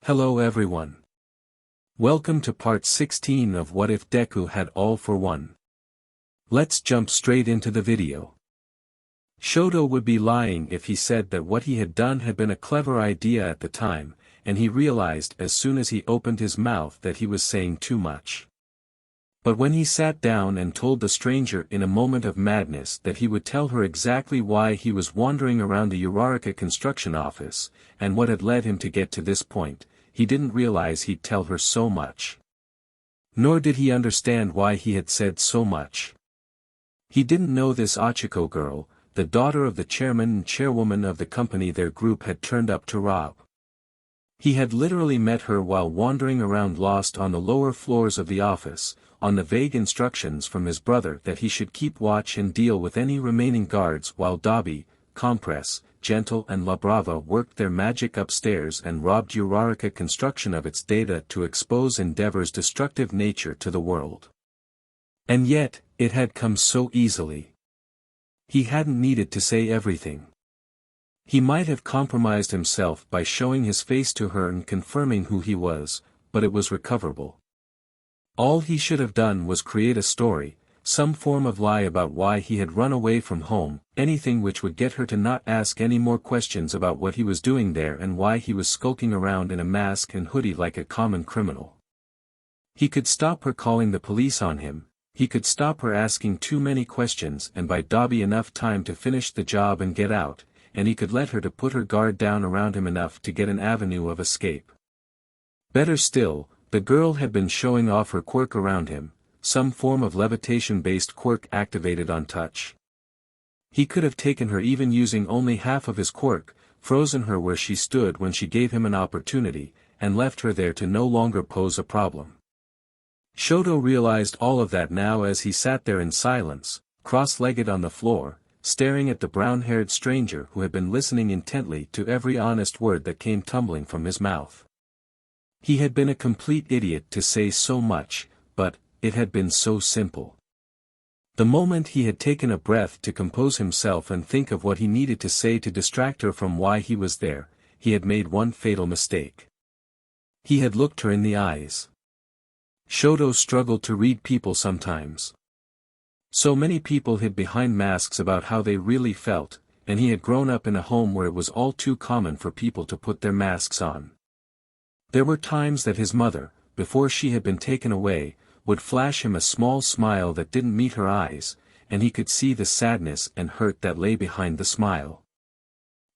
Hello everyone. Welcome to part 16 of What If Deku Had All for One. Let's jump straight into the video. Shoto would be lying if he said that what he had done had been a clever idea at the time, and he realized as soon as he opened his mouth that he was saying too much. But when he sat down and told the stranger in a moment of madness that he would tell her exactly why he was wandering around the Uraraka construction office, and what had led him to get to this point, he didn't realize he'd tell her so much. Nor did he understand why he had said so much. He didn't know this Achiko girl, the daughter of the chairman and chairwoman of the company their group had turned up to rob. He had literally met her while wandering around lost on the lower floors of the office, on the vague instructions from his brother that he should keep watch and deal with any remaining guards while Dabi, Compress, Gentle and La Brava worked their magic upstairs and robbed Uraraka Construction of its data to expose Endeavor's destructive nature to the world. And yet, it had come so easily. He hadn't needed to say everything. He might have compromised himself by showing his face to her and confirming who he was, but it was recoverable. All he should have done was create a story, some form of lie about why he had run away from home, anything which would get her to not ask any more questions about what he was doing there and why he was skulking around in a mask and hoodie like a common criminal. He could stop her calling the police on him, he could stop her asking too many questions and buy Dabi enough time to finish the job and get out, and he could let her to put her guard down around him enough to get an avenue of escape. Better still, the girl had been showing off her quirk around him, some form of levitation-based quirk activated on touch. He could have taken her even using only half of his quirk, frozen her where she stood when she gave him an opportunity, and left her there to no longer pose a problem. Shoto realized all of that now as he sat there in silence, cross-legged on the floor, staring at the brown-haired stranger who had been listening intently to every honest word that came tumbling from his mouth. He had been a complete idiot to say so much, but it had been so simple. The moment he had taken a breath to compose himself and think of what he needed to say to distract her from why he was there, he had made one fatal mistake. He had looked her in the eyes. Shoto struggled to read people sometimes. So many people hid behind masks about how they really felt, and he had grown up in a home where it was all too common for people to put their masks on. There were times that his mother, before she had been taken away, would flash him a small smile that didn't meet her eyes, and he could see the sadness and hurt that lay behind the smile.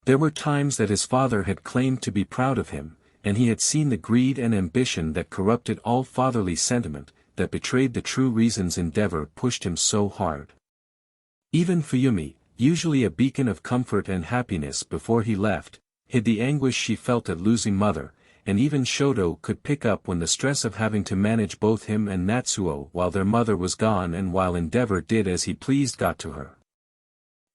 There were times that his father had claimed to be proud of him, and he had seen the greed and ambition that corrupted all fatherly sentiment, that betrayed the true reasons Endeavor pushed him so hard. Even Fuyumi, usually a beacon of comfort and happiness before he left, hid the anguish she felt at losing mother, and even Shoto could pick up when the stress of having to manage both him and Natsuo while their mother was gone and while Endeavor did as he pleased got to her.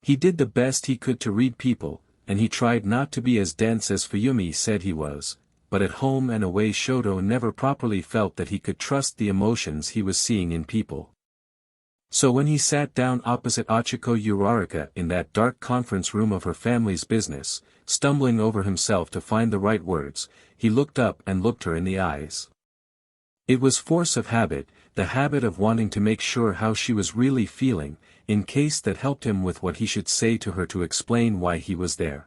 He did the best he could to read people, and he tried not to be as dense as Fuyumi said he was, but at home and away Shoto never properly felt that he could trust the emotions he was seeing in people. So when he sat down opposite Achiko Uraraka in that dark conference room of her family's business, stumbling over himself to find the right words, he looked up and looked her in the eyes. It was force of habit, the habit of wanting to make sure how she was really feeling, in case that helped him with what he should say to her to explain why he was there.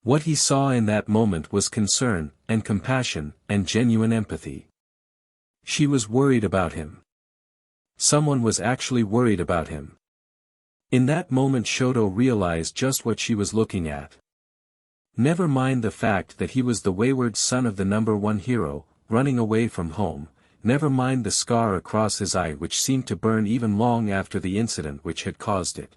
What he saw in that moment was concern, and compassion, and genuine empathy. She was worried about him. Someone was actually worried about him. In that moment Shoto realized just what she was looking at. Never mind the fact that he was the wayward son of the #1 hero, running away from home, never mind the scar across his eye which seemed to burn even long after the incident which had caused it.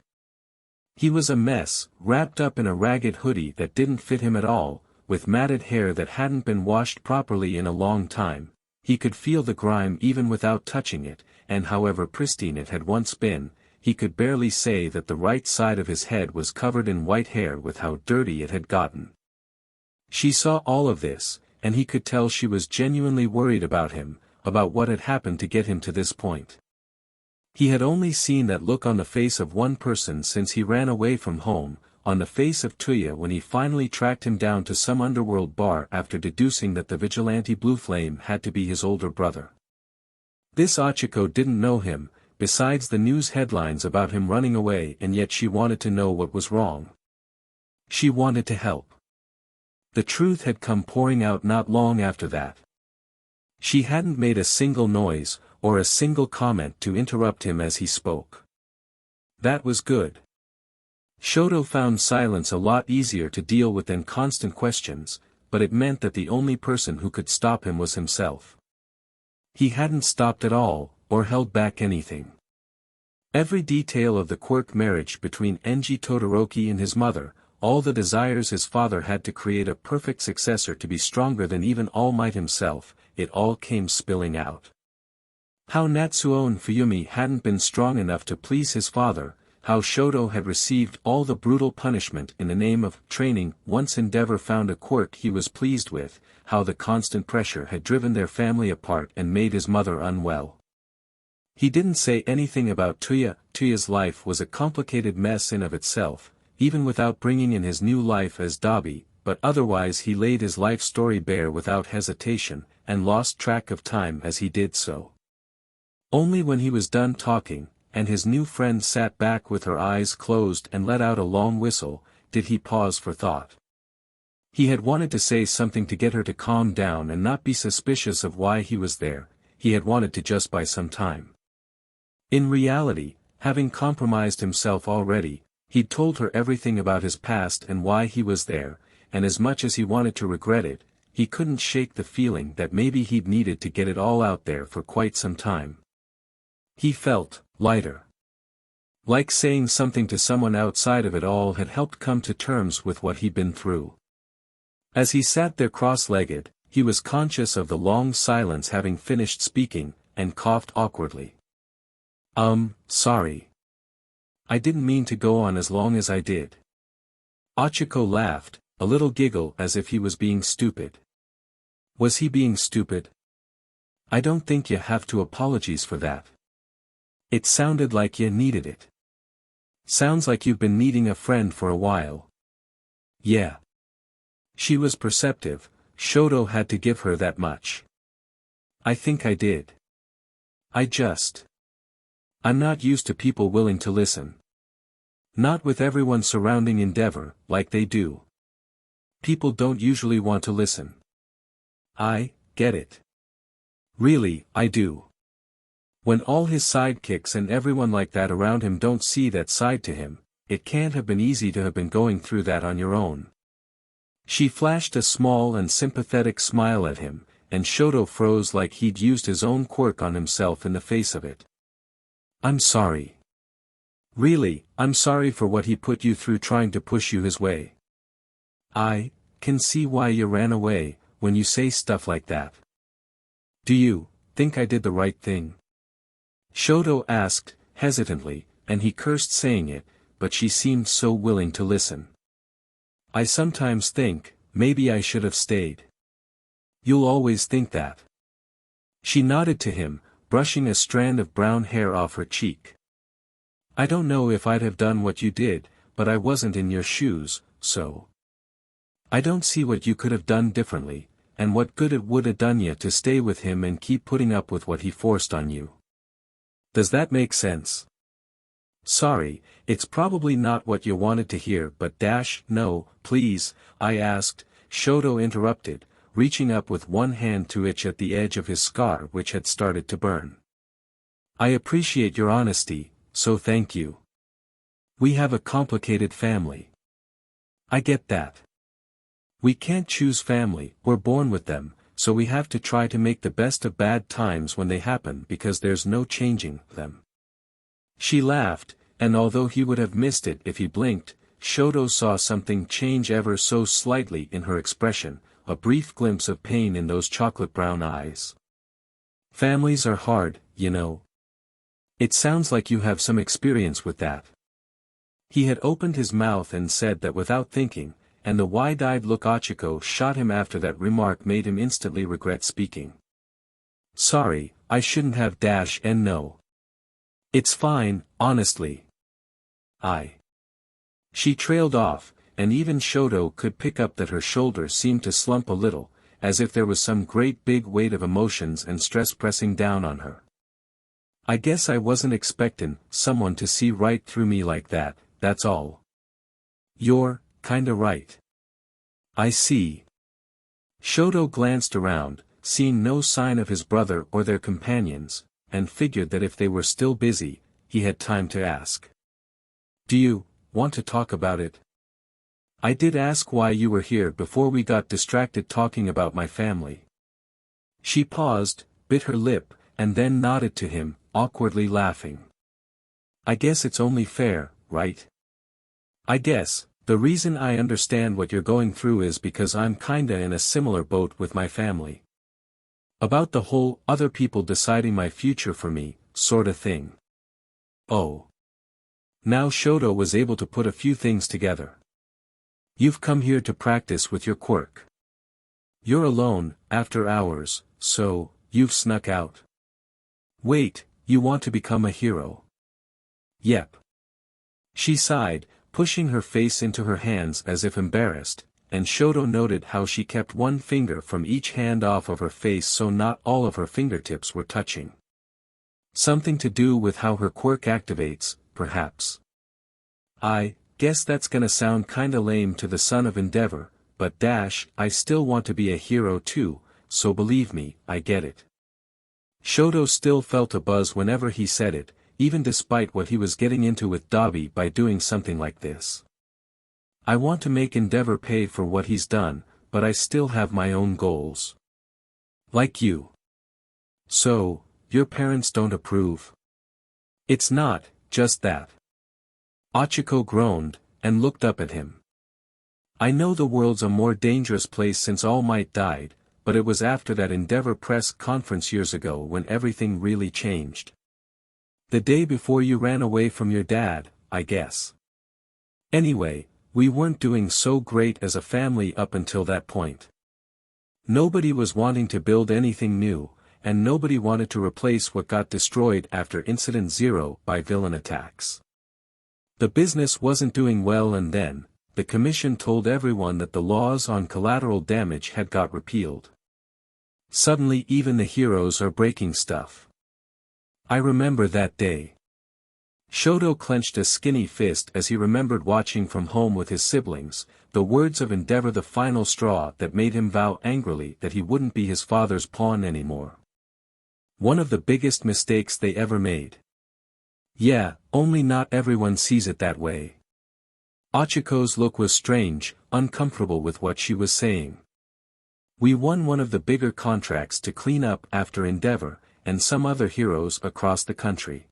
He was a mess, wrapped up in a ragged hoodie that didn't fit him at all, with matted hair that hadn't been washed properly in a long time. He could feel the grime even without touching it, and however pristine it had once been, he could barely say that the right side of his head was covered in white hair with how dirty it had gotten. She saw all of this, and he could tell she was genuinely worried about him, about what had happened to get him to this point. He had only seen that look on the face of one person since he ran away from home, on the face of Tuya when he finally tracked him down to some underworld bar after deducing that the vigilante Blue Flame had to be his older brother. This Ochako didn't know him, besides the news headlines about him running away, and yet she wanted to know what was wrong. She wanted to help. The truth had come pouring out not long after that. She hadn't made a single noise, or a single comment to interrupt him as he spoke. That was good. Shoto found silence a lot easier to deal with than constant questions, but it meant that the only person who could stop him was himself. He hadn't stopped at all, or held back anything. Every detail of the quirk marriage between Enji Todoroki and his mother, all the desires his father had to create a perfect successor to be stronger than even All Might himself, it all came spilling out. How Natsuo and Fuyumi hadn't been strong enough to please his father, how Shoto had received all the brutal punishment in the name of training once Endeavor found a quirk he was pleased with, how the constant pressure had driven their family apart and made his mother unwell. He didn't say anything about Tuya. Tuya's life was a complicated mess in of itself, even without bringing in his new life as Dabi, but otherwise he laid his life story bare without hesitation, and lost track of time as he did so. Only when he was done talking, and his new friend sat back with her eyes closed and let out a long whistle, did he pause for thought. He had wanted to say something to get her to calm down and not be suspicious of why he was there, he had wanted to just buy some time. In reality, having compromised himself already, he'd told her everything about his past and why he was there, and as much as he wanted to regret it, he couldn't shake the feeling that maybe he'd needed to get it all out there for quite some time. He felt lighter. Like saying something to someone outside of it all had helped come to terms with what he'd been through. As he sat there cross-legged, he was conscious of the long silence having finished speaking, and coughed awkwardly. Sorry. I didn't mean to go on as long as I did. Ochako laughed, a little giggle as if he was being stupid. Was he being stupid? I don't think you have to apologize for that. It sounded like you needed it. Sounds like you've been needing a friend for a while. Yeah. She was perceptive, Shoto had to give her that much. I think I did. I'm not used to people willing to listen. Not with everyone surrounding Endeavor, like they do. People don't usually want to listen. I get it. Really, I do. When all his sidekicks and everyone like that around him don't see that side to him, it can't have been easy to have been going through that on your own. She flashed a small and sympathetic smile at him, and Shoto froze like he'd used his own quirk on himself in the face of it. I'm sorry. Really, I'm sorry for what he put you through trying to push you his way. I can see why you ran away, when you say stuff like that. Do you think I did the right thing? Shoto asked, hesitantly, and he cursed saying it, but she seemed so willing to listen. I sometimes think, maybe I should have stayed. You'll always think that. She nodded to him, brushing a strand of brown hair off her cheek. I don't know if I'd have done what you did, but I wasn't in your shoes, so. I don't see what you could have done differently, and what good it would have done you to stay with him and keep putting up with what he forced on you. Does that make sense? Sorry, it's probably not what you wanted to hear, but no, please, I asked, Shoto interrupted, reaching up with one hand to itch at the edge of his scar which had started to burn. I appreciate your honesty, so thank you. We have a complicated family. I get that. We can't choose family, we're born with them, so we have to try to make the best of bad times when they happen because there's no changing them. She laughed, and although he would have missed it if he blinked, Shoto saw something change ever so slightly in her expression, a brief glimpse of pain in those chocolate-brown eyes. Families are hard, you know. It sounds like you have some experience with that. He had opened his mouth and said that without thinking, and the wide-eyed look Ochako shot him after that remark made him instantly regret speaking. Sorry, I shouldn't have no. It's fine, honestly. She trailed off, and even Shoto could pick up that her shoulders seemed to slump a little, as if there was some great big weight of emotions and stress pressing down on her. I guess I wasn't expectin' someone to see right through me like that, that's all. You're kinda right. I see. Shoto glanced around, seeing no sign of his brother or their companions, and figured that if they were still busy, he had time to ask. Do you want to talk about it? I did ask why you were here before we got distracted talking about my family. She paused, bit her lip, and then nodded to him, awkwardly laughing. I guess it's only fair, right? I guess, the reason I understand what you're going through is because I'm kinda in a similar boat with my family. About the whole other people deciding my future for me, sorta thing. Oh. Now Shoto was able to put a few things together. You've come here to practice with your quirk. You're alone, after hours, so, you've snuck out. Wait, you want to become a hero? Yep. She sighed, pushing her face into her hands as if embarrassed, and Shoto noted how she kept one finger from each hand off of her face so not all of her fingertips were touching. Something to do with how her quirk activates, perhaps. I guess that's gonna sound kinda lame to the son of Endeavor, but I still want to be a hero too, so believe me, I get it. Shoto still felt a buzz whenever he said it, even despite what he was getting into with Dabi by doing something like this. I want to make Endeavor pay for what he's done, but I still have my own goals. Like you. So, your parents don't approve? It's not just that. Ochiko groaned, and looked up at him. I know the world's a more dangerous place since All Might died, but it was after that Endeavor press conference years ago when everything really changed. The day before you ran away from your dad, I guess. Anyway, we weren't doing so great as a family up until that point. Nobody was wanting to build anything new, and nobody wanted to replace what got destroyed after Incident Zero by villain attacks. The business wasn't doing well, and then, the commission told everyone that the laws on collateral damage had got repealed. Suddenly even the heroes are breaking stuff. I remember that day. Shoto clenched a skinny fist as he remembered watching from home with his siblings, the words of Endeavor the final straw that made him vow angrily that he wouldn't be his father's pawn anymore. One of the biggest mistakes they ever made. Yeah, only not everyone sees it that way. Ochiko's look was strange, uncomfortable with what she was saying. We won one of the bigger contracts to clean up after Endeavor, and some other heroes across the country.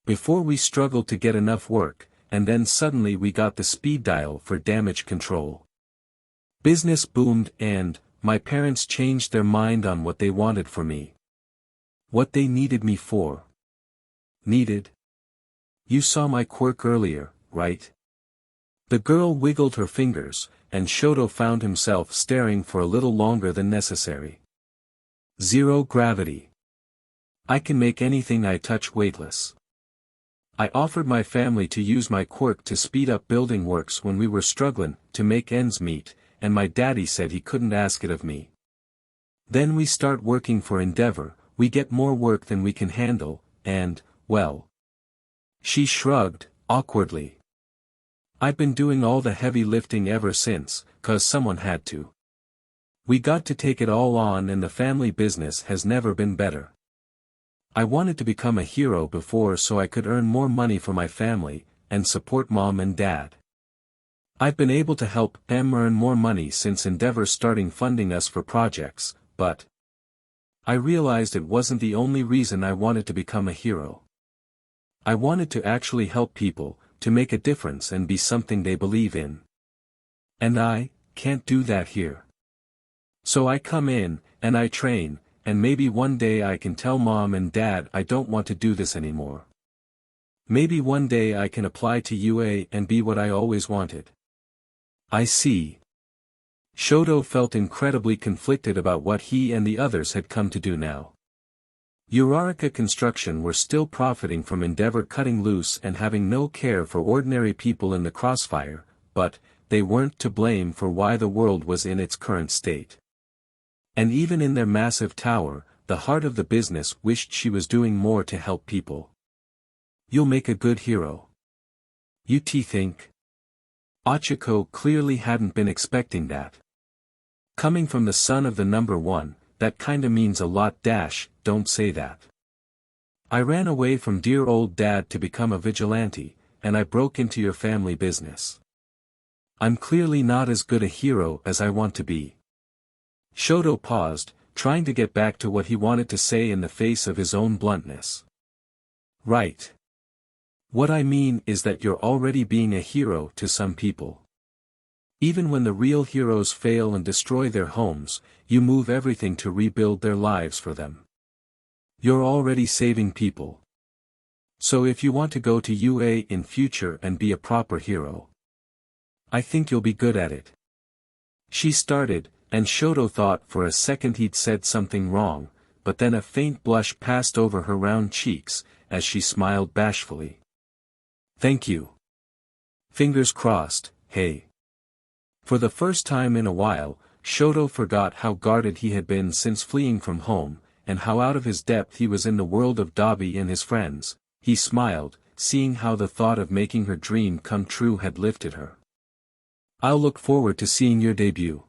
Before we struggled to get enough work, and then suddenly we got the speed dial for damage control. Business boomed and, my parents changed their mind on what they wanted for me. What they needed me for. Needed? You saw my quirk earlier, right? The girl wiggled her fingers, and Shoto found himself staring for a little longer than necessary. Zero gravity. I can make anything I touch weightless. I offered my family to use my quirk to speed up building works when we were struggling to make ends meet, and my daddy said he couldn't ask it of me. Then we start working for Endeavor, we get more work than we can handle, and, well. She shrugged, awkwardly. I've been doing all the heavy lifting ever since, 'cause someone had to. We got to take it all on, and the family business has never been better. I wanted to become a hero before so I could earn more money for my family, and support mom and dad. I've been able to help them earn more money since Endeavor starting funding us for projects, but I realized it wasn't the only reason I wanted to become a hero. I wanted to actually help people, to make a difference and be something they believe in. And I can't do that here. So I come in, and I train, and maybe one day I can tell mom and dad I don't want to do this anymore. Maybe one day I can apply to UA and be what I always wanted. I see. Shoto felt incredibly conflicted about what he and the others had come to do now. Uraraka Construction were still profiting from Endeavor cutting loose and having no care for ordinary people in the crossfire, but they weren't to blame for why the world was in its current state. And even in their massive tower, the heart of the business wished she was doing more to help people. You'll make a good hero. You think? Ochako clearly hadn't been expecting that. Coming from the son of the number one, that kinda means a lot. Don't say that. I ran away from dear old dad to become a vigilante, and I broke into your family business. I'm clearly not as good a hero as I want to be. Shoto paused, trying to get back to what he wanted to say in the face of his own bluntness. Right. What I mean is that you're already being a hero to some people. Even when the real heroes fail and destroy their homes, you move everything to rebuild their lives for them. You're already saving people. So if you want to go to UA in future and be a proper hero, I think you'll be good at it. She started, and Shoto thought for a second he'd said something wrong, but then a faint blush passed over her round cheeks, as she smiled bashfully. Thank you. Fingers crossed, hey. For the first time in a while, Shoto forgot how guarded he had been since fleeing from home, and how out of his depth he was in the world of Dabi and his friends. He smiled, seeing how the thought of making her dream come true had lifted her. I'll look forward to seeing your debut.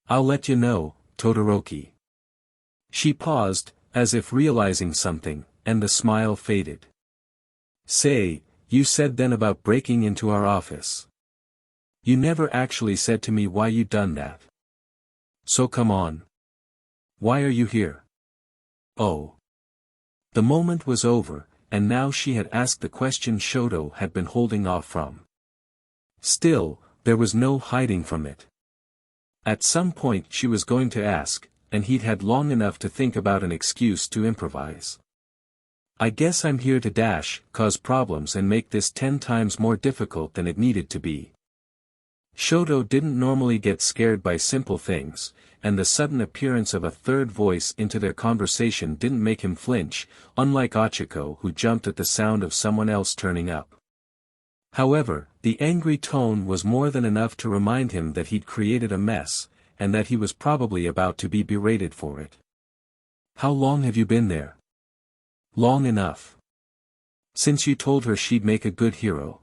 I'll let you know, Todoroki. She paused, as if realizing something, and the smile faded. Say, you said then about breaking into our office. You never actually said to me why you'd done that. So come on. Why are you here? Oh. The moment was over, and now she had asked the question Shoto had been holding off from. Still, there was no hiding from it. At some point she was going to ask, and he'd had long enough to think about an excuse to improvise. I guess I'm here to cause problems and make this 10 times more difficult than it needed to be. Shoto didn't normally get scared by simple things, and the sudden appearance of a third voice into their conversation didn't make him flinch, unlike Ochako who jumped at the sound of someone else turning up. However, the angry tone was more than enough to remind him that he'd created a mess, and that he was probably about to be berated for it. How long have you been there? Long enough. Since you told her she'd make a good hero.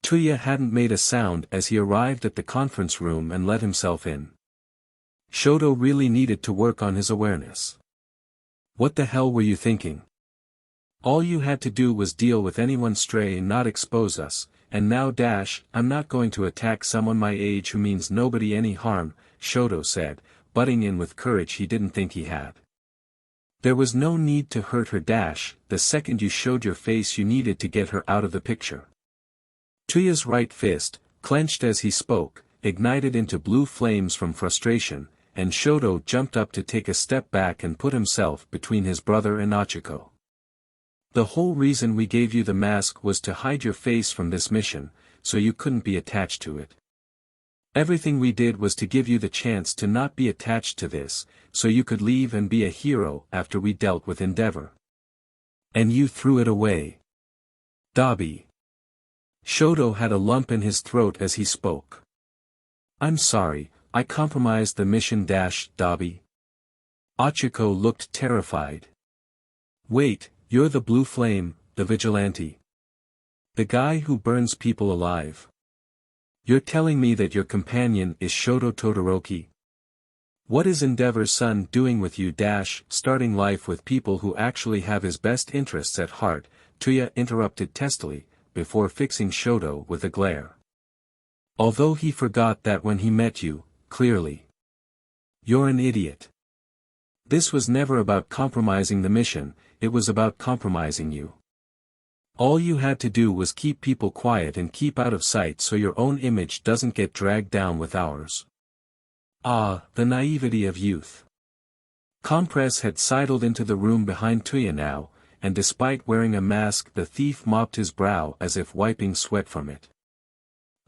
Tuya hadn't made a sound as he arrived at the conference room and let himself in. Shoto really needed to work on his awareness. What the hell were you thinking? All you had to do was deal with anyone stray and not expose us, and now I'm not going to attack someone my age who means nobody any harm, Shoto said, butting in with courage he didn't think he had. There was no need to hurt her the second you showed your face you needed to get her out of the picture. Tuya's right fist, clenched as he spoke, ignited into blue flames from frustration, and Shoto jumped up to take a step back and put himself between his brother and Ochako. The whole reason we gave you the mask was to hide your face from this mission, so you couldn't be attached to it. Everything we did was to give you the chance to not be attached to this, so you could leave and be a hero after we dealt with Endeavor. And you threw it away. Dabi. Shoto had a lump in his throat as he spoke. I'm sorry, I compromised the mission Dabi. Ochako looked terrified. Wait, you're the blue flame, the vigilante. The guy who burns people alive. You're telling me that your companion is Shoto Todoroki? What is Endeavor's son doing with you starting life with people who actually have his best interests at heart, Tuya interrupted testily, before fixing Shoto with a glare. Although he forgot that when he met you, clearly. You're an idiot. This was never about compromising the mission, it was about compromising you. All you had to do was keep people quiet and keep out of sight so your own image doesn't get dragged down with ours. Ah, the naivety of youth. Compress had sidled into the room behind Tuya now, and despite wearing a mask the thief mopped his brow as if wiping sweat from it.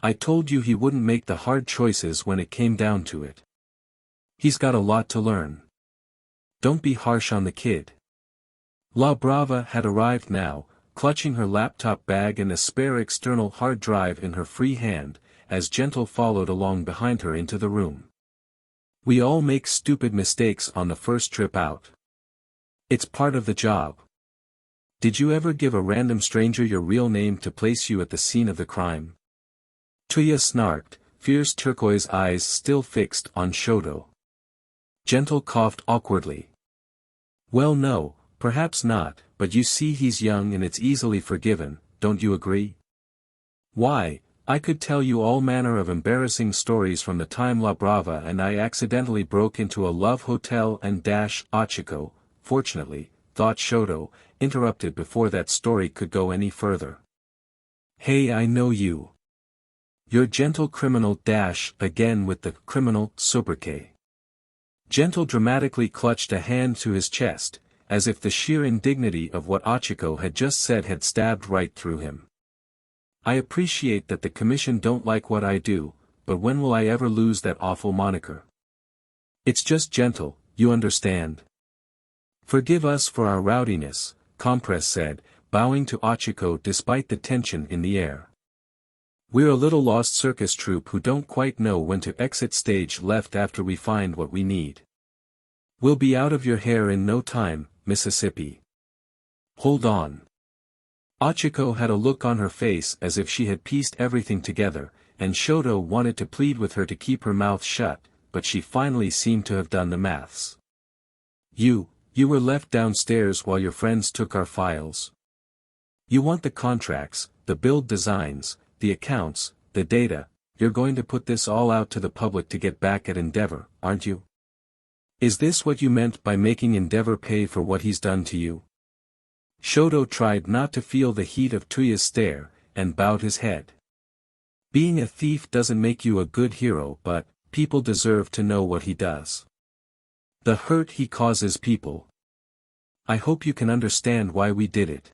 I told you he wouldn't make the hard choices when it came down to it. He's got a lot to learn. Don't be harsh on the kid. La Brava had arrived now, clutching her laptop bag and a spare external hard drive in her free hand, as Gentle followed along behind her into the room. We all make stupid mistakes on the first trip out. It's part of the job. Did you ever give a random stranger your real name to place you at the scene of the crime? Tuya snarked, fierce turquoise eyes still fixed on Shoto. Gentle coughed awkwardly. Well no, perhaps not, but you see he's young and it's easily forgiven, don't you agree? Why, I could tell you all manner of embarrassing stories from the time La Brava and I accidentally broke into a love hotel and Ochiko, fortunately, thought Shoto, interrupted before that story could go any further. Hey, I know you. You're Gentle criminal again with the criminal sobriquet. Gentle dramatically clutched a hand to his chest, as if the sheer indignity of what Ochiko had just said had stabbed right through him. I appreciate that the commission don't like what I do, but when will I ever lose that awful moniker? It's just Gentle, you understand. Forgive us for our rowdiness, Compress said, bowing to Ochiko despite the tension in the air. We're a little lost circus troupe who don't quite know when to exit stage left after we find what we need. We'll be out of your hair in no time, Mississippi. Hold on. Ochiko had a look on her face as if she had pieced everything together, and Shoto wanted to plead with her to keep her mouth shut, but she finally seemed to have done the maths. You were left downstairs while your friends took our files. You want the contracts, the build designs, the accounts, the data, you're going to put this all out to the public to get back at Endeavor, aren't you? Is this what you meant by making Endeavor pay for what he's done to you? Shoto tried not to feel the heat of Tuya's stare, and bowed his head. Being a thief doesn't make you a good hero, but people deserve to know what he does. The hurt he causes people. I hope you can understand why we did it.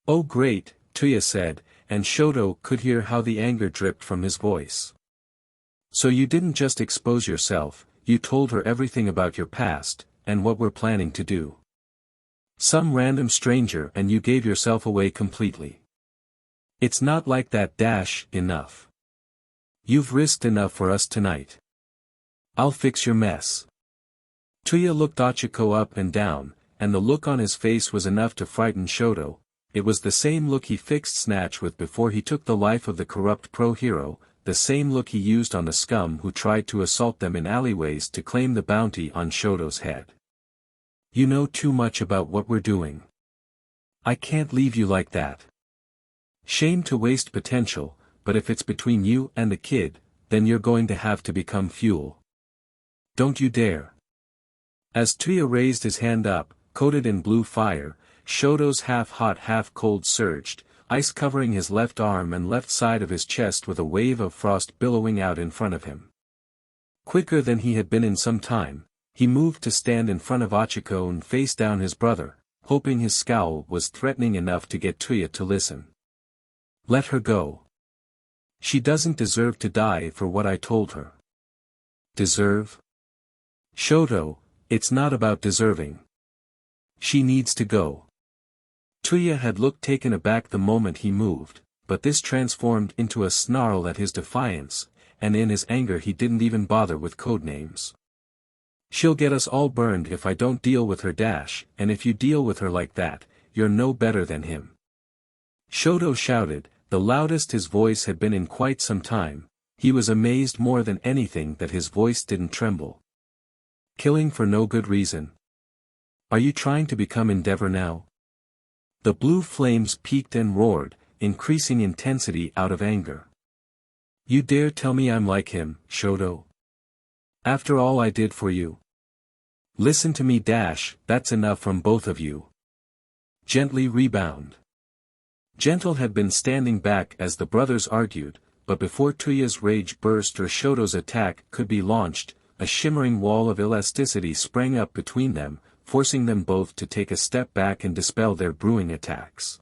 Oh great, Tuya said, and Shoto could hear how the anger dripped from his voice. So you didn't just expose yourself, you told her everything about your past, and what we're planning to do. Some random stranger and you gave yourself away completely. It's not like that enough. You've risked enough for us tonight. I'll fix your mess. Tuya looked Ochiko up and down, and the look on his face was enough to frighten Shoto. It was the same look he fixed Snatch with before he took the life of the corrupt pro-hero, the same look he used on the scum who tried to assault them in alleyways to claim the bounty on Shoto's head. You know too much about what we're doing. I can't leave you like that. Shame to waste potential, but if it's between you and the kid, then you're going to have to become fuel. Don't you dare. As Tuya raised his hand up, coated in blue fire, Shoto's half-hot half-cold surged, ice covering his left arm and left side of his chest with a wave of frost billowing out in front of him. Quicker than he had been in some time, he moved to stand in front of Ochiko and face down his brother, hoping his scowl was threatening enough to get Tuya to listen. Let her go. She doesn't deserve to die for what I told her. Deserve? Shoto, it's not about deserving. She needs to go. Tuya had looked taken aback the moment he moved, but this transformed into a snarl at his defiance, and in his anger he didn't even bother with codenames. She'll get us all burned if I don't deal with her and if you deal with her like that, you're no better than him. Shoto shouted, the loudest his voice had been in quite some time. He was amazed more than anything that his voice didn't tremble. Killing for no good reason. Are you trying to become Endeavor now? The blue flames peaked and roared, increasing intensity out of anger. You dare tell me I'm like him, Shoto? After all I did for you? Listen to me that's enough from both of you. Gently rebound. Gentle had been standing back as the brothers argued, but before Tuya's rage burst or Shoto's attack could be launched, a shimmering wall of elasticity sprang up between them, forcing them both to take a step back and dispel their brewing attacks.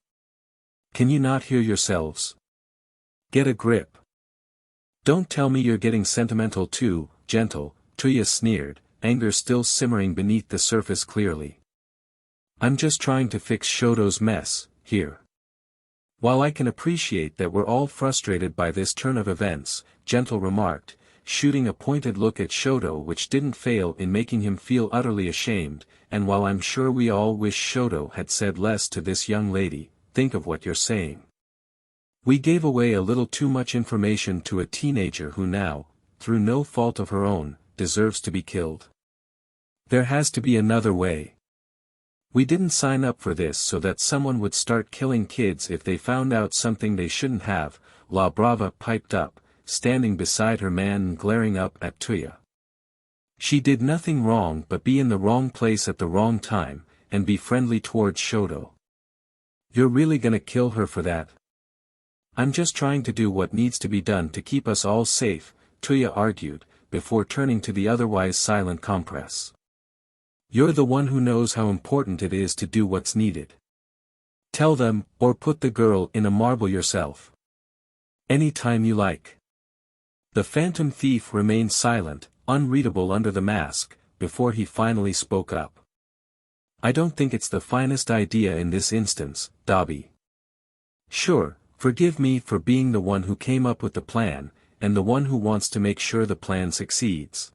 Can you not hear yourselves? Get a grip. Don't tell me you're getting sentimental too, Gentle, Tuya sneered, anger still simmering beneath the surface clearly. I'm just trying to fix Shoto's mess, here. While I can appreciate that we're all frustrated by this turn of events, Gentle remarked, shooting a pointed look at Shoto which didn't fail in making him feel utterly ashamed, and while I'm sure we all wish Shoto had said less to this young lady, think of what you're saying. We gave away a little too much information to a teenager who now, through no fault of her own, deserves to be killed. There has to be another way. We didn't sign up for this so that someone would start killing kids if they found out something they shouldn't have, La Brava piped up, standing beside her man and glaring up at Tuya. She did nothing wrong but be in the wrong place at the wrong time, and be friendly towards Shoto. You're really gonna kill her for that? I'm just trying to do what needs to be done to keep us all safe, Tuya argued, before turning to the otherwise silent Compress. You're the one who knows how important it is to do what's needed. Tell them, or put the girl in a marble yourself. Any time you like. The Phantom Thief remained silent, unreadable under the mask, before he finally spoke up. I don't think it's the finest idea in this instance, Dobby. Sure, forgive me for being the one who came up with the plan, and the one who wants to make sure the plan succeeds.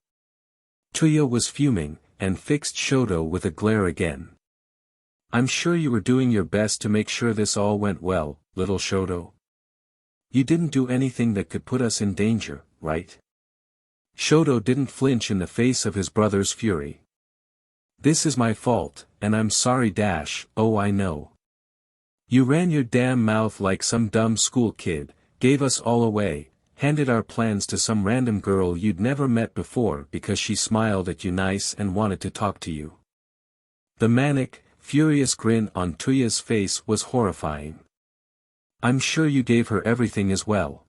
Tuya was fuming, and fixed Shoto with a glare again. I'm sure you were doing your best to make sure this all went well, little Shoto. You didn't do anything that could put us in danger, right? Shoto didn't flinch in the face of his brother's fury. This is my fault, and I'm sorry oh I know. You ran your damn mouth like some dumb school kid, gave us all away, handed our plans to some random girl you'd never met before because she smiled at you nice and wanted to talk to you. The manic, furious grin on Tuya's face was horrifying. I'm sure you gave her everything as well.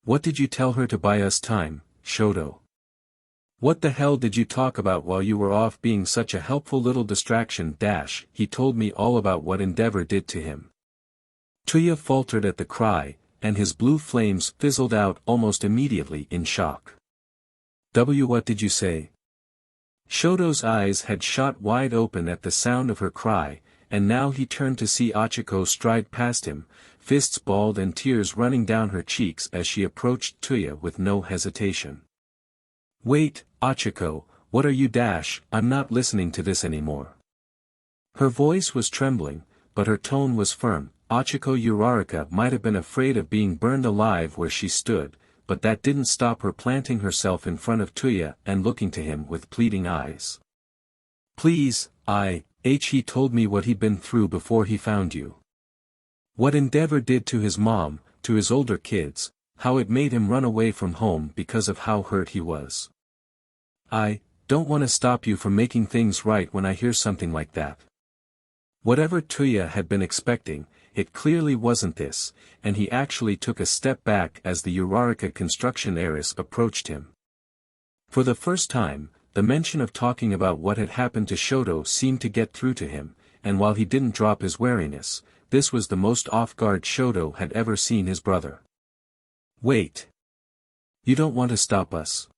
What did you tell her to buy us time, Shoto? What the hell did you talk about while you were off being such a helpful little distraction? He told me all about what Endeavor did to him. Tuya faltered at the cry, and his blue flames fizzled out almost immediately in shock. What did you say? Shoto's eyes had shot wide open at the sound of her cry, and now he turned to see Achiko stride past him, fists balled and tears running down her cheeks as she approached Tuya with no hesitation. Wait, Achiko, what are you? I'm not listening to this anymore. Her voice was trembling, but her tone was firm. Achiko Uraraka might have been afraid of being burned alive where she stood, but that didn't stop her planting herself in front of Tuya and looking to him with pleading eyes. Please, he told me what he'd been through before he found you. What Endeavor did to his mom, to his older kids, how it made him run away from home because of how hurt he was. I don't want to stop you from making things right when I hear something like that. Whatever Tuya had been expecting, it clearly wasn't this, and he actually took a step back as the Uraraka construction heiress approached him. For the first time, the mention of talking about what had happened to Shoto seemed to get through to him, and while he didn't drop his wariness, this was the most off-guard Shoto had ever seen his brother. Wait. You don't want to stop us?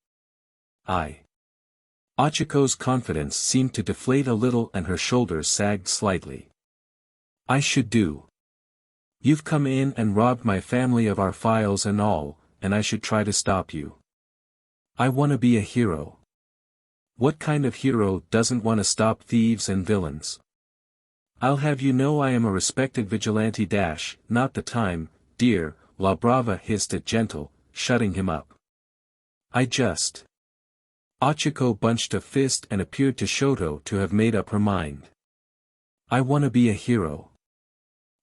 Achiko's confidence seemed to deflate a little and her shoulders sagged slightly. I should do. You've come in and robbed my family of our files and all, and I should try to stop you. I want to be a hero. What kind of hero doesn't want to stop thieves and villains? I'll have you know I am a respected vigilante. Not the time, dear, La Brava hissed at Gentle, shutting him up. Achiko bunched a fist and appeared to Shoto to have made up her mind. I want to be a hero.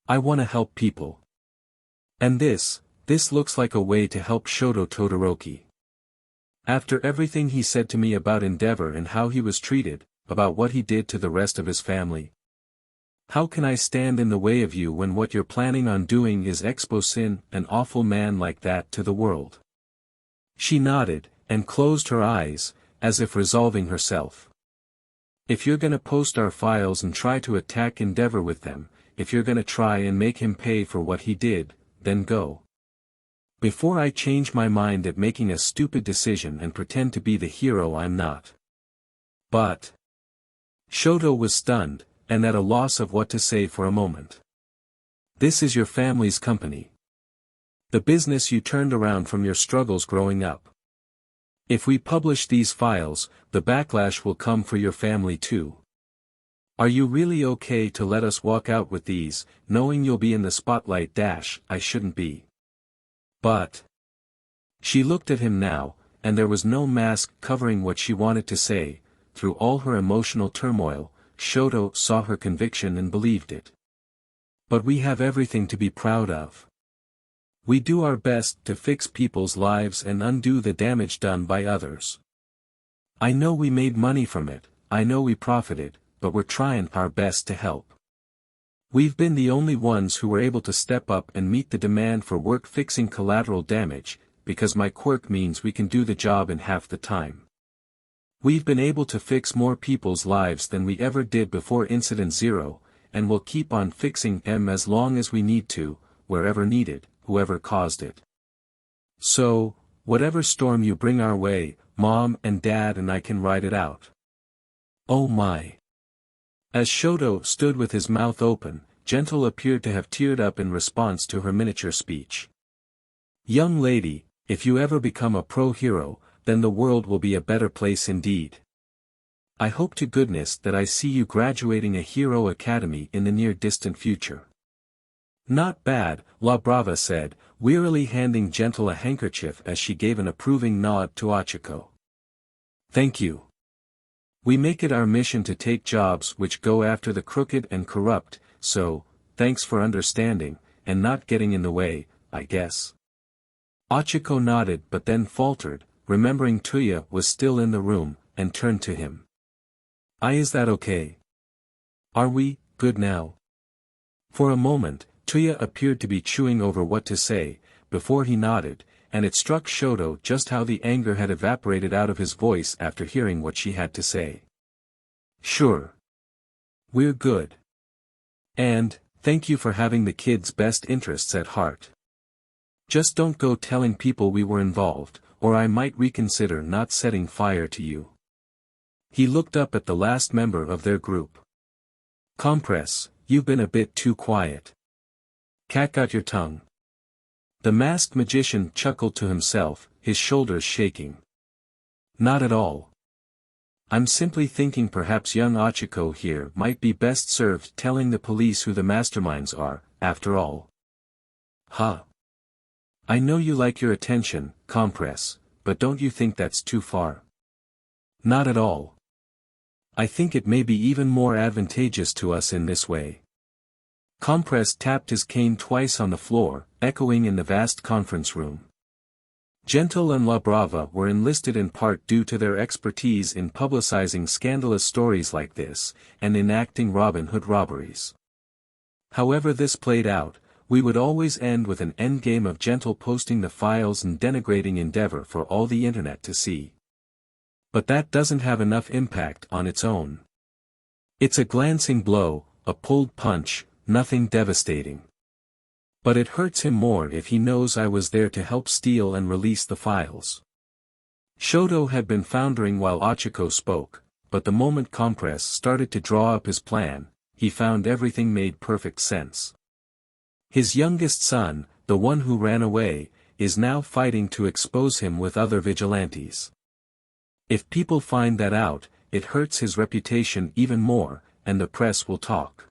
I want to help people. And this looks like a way to help Shoto Todoroki. After everything he said to me about Endeavor and how he was treated, about what he did to the rest of his family. How can I stand in the way of you when what you're planning on doing is exposing an awful man like that to the world? She nodded, and closed her eyes, as if resolving herself. If you're gonna post our files and try to attack Endeavor with them, if you're gonna try and make him pay for what he did, then go. Before I change my mind at making a stupid decision and pretend to be the hero I'm not. But Shoto was stunned, and at a loss of what to say for a moment. This is your family's company. The business you turned around from your struggles growing up. If we publish these files, the backlash will come for your family too. Are you really okay to let us walk out with these, knowing you'll be in the spotlight? I shouldn't be. But. She looked at him now, and there was no mask covering what she wanted to say. Through all her emotional turmoil, Shoto saw her conviction and believed it. But we have everything to be proud of. We do our best to fix people's lives and undo the damage done by others. I know we made money from it, I know we profited, but we're trying our best to help. We've been the only ones who were able to step up and meet the demand for work fixing collateral damage, because my quirk means we can do the job in half the time. We've been able to fix more people's lives than we ever did before Incident Zero, and we'll keep on fixing them as long as we need to, wherever needed, whoever caused it. So, whatever storm you bring our way, Mom and Dad and I can ride it out. Oh my. As Shoto stood with his mouth open, Gentle appeared to have teared up in response to her miniature speech. Young lady, if you ever become a pro-hero, then the world will be a better place indeed. I hope to goodness that I see you graduating a hero academy in the near-distant future. Not bad, La Brava said, wearily handing Gentle a handkerchief as she gave an approving nod to Ochako. Thank you. We make it our mission to take jobs which go after the crooked and corrupt, so, thanks for understanding, and not getting in the way, I guess. Ochako nodded but then faltered, remembering Tuya was still in the room, and turned to him. Is that okay? Are we good now? For a moment, Tuya appeared to be chewing over what to say, before he nodded, and it struck Shoto just how the anger had evaporated out of his voice after hearing what she had to say. Sure. We're good. And, thank you for having the kids' best interests at heart. Just don't go telling people we were involved, or I might reconsider not setting fire to you. He looked up at the last member of their group. Compress, you've been a bit too quiet. Cat out your tongue. The masked magician chuckled to himself, his shoulders shaking. Not at all. I'm simply thinking perhaps young Ochako here might be best served telling the police who the masterminds are, after all. Huh. I know you like your attention, Compress, but don't you think that's too far? Not at all. I think it may be even more advantageous to us in this way. Compress tapped his cane twice on the floor, echoing in the vast conference room. Gentle and La Brava were enlisted in part due to their expertise in publicizing scandalous stories like this, and enacting Robin Hood robberies. However this played out, we would always end with an endgame of Gentle posting the files and denigrating Endeavor for all the internet to see. But that doesn't have enough impact on its own. It's a glancing blow, a pulled punch, nothing devastating. But it hurts him more if he knows I was there to help steal and release the files. Shoto had been floundering while Ochako spoke, but the moment Compress started to draw up his plan, he found everything made perfect sense. His youngest son, the one who ran away, is now fighting to expose him with other vigilantes. If people find that out, it hurts his reputation even more, and the press will talk.